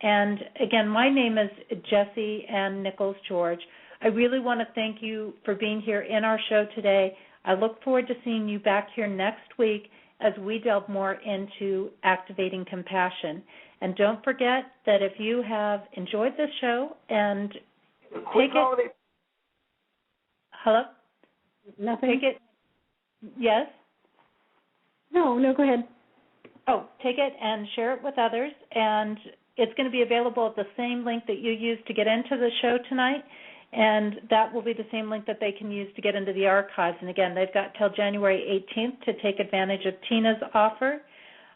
C: And again, my name is Jessie Ann Nichols George. I really want to thank you for being here in our show today. I look forward to seeing you back here next week as we delve more into activating compassion. And don't forget that if you have enjoyed this show and take it. Hello?
D: Nothing.
C: Take it. Yes?
D: No, go ahead.
C: Oh, take it and share it with others. And it's going to be available at the same link that you used to get into the show tonight. And that will be the same link that they can use to get into the archives. And again, they've got till January 18th to take advantage of Tina's offer.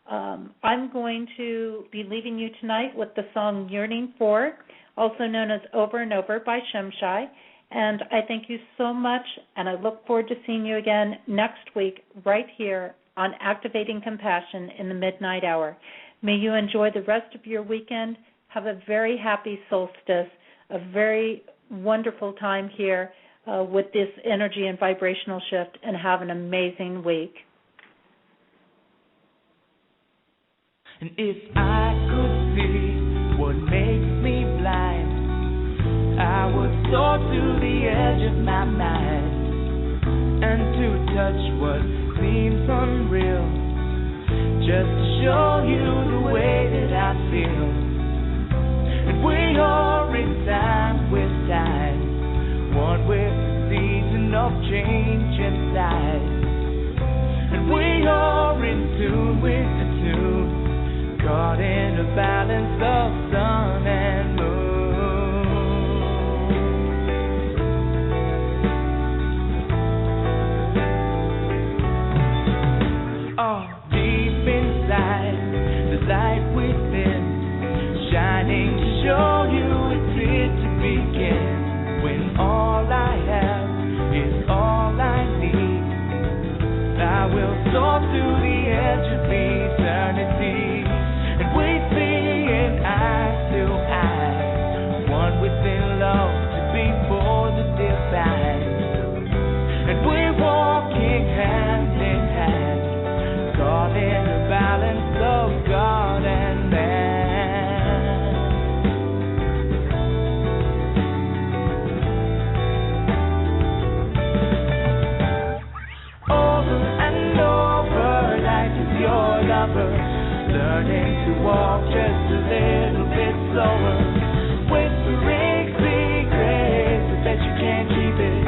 C: I'm going to be leaving you tonight with the song Yearning For, also known as Over and Over by Shemshai. And I thank you so much, and I look forward to seeing you again next week right here on Activating Compassion in the Midnight Hour. May you enjoy the rest of your weekend. Have a very happy solstice, a very wonderful time here with this energy and vibrational shift, and have an amazing week.
B: And if I could see what makes me blind, I would soar to the edge of my mind, and to touch what seems unreal, just to show you the way that I feel. And we are in time with time, one with the season of change inside. And we are in tune with the tune, caught in a balance of sun and moon. Oh, deep inside, the light within, shining to show you it's here to begin. When all I have is all I need, I will soar to the edge of eternity, and we see it eye to eye, one within love to be for the divine, and we're walking hand in hand, caught in the balance of God and man. Over and over, life is your lover, learning to walk just a little bit slower, whispering secrets, I bet you can't keep it,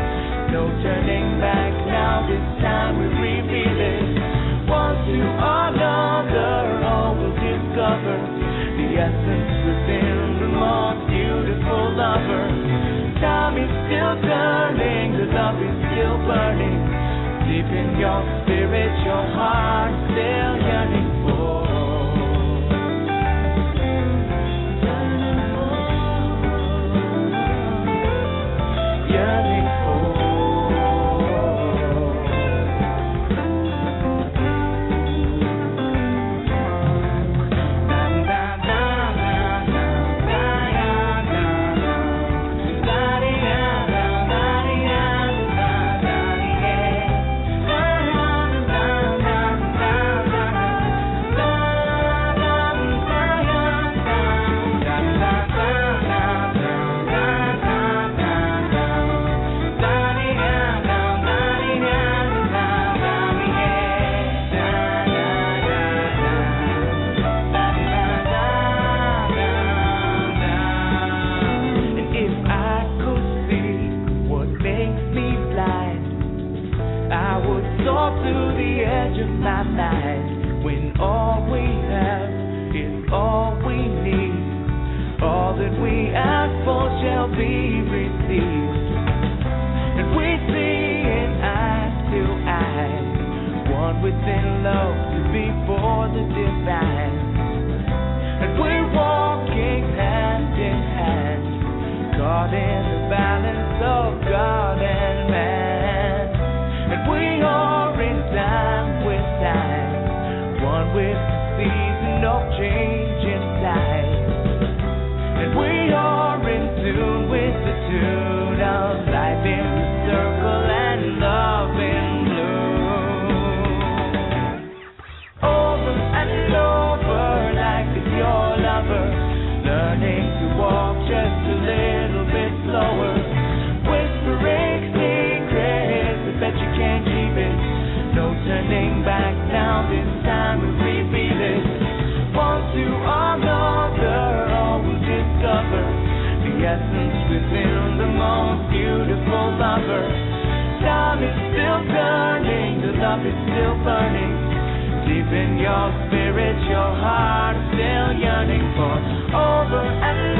B: no turning back now, this time we reveal it, one to another, all will discover the essence within the most beautiful lover. Time is still turning, the love is still burning, deep in your spirit, your heart still yearning for. Yearning for. Within love to be for the divine, and we're walking hand in hand, caught in the balance of God and man, and we are in time with time, one with the season of change inside, and we are in tune with the tune of life in the circle and love in blue. Over, life is your lover, learning to walk just a little bit slower, whispering secrets, I bet you can't keep it, no turning back now, this time we reveal it, one to another, all will discover the essence within the most beautiful lover. Time is still turning, the love is still burning, deep in your spirit, your heart is still yearning for. Over and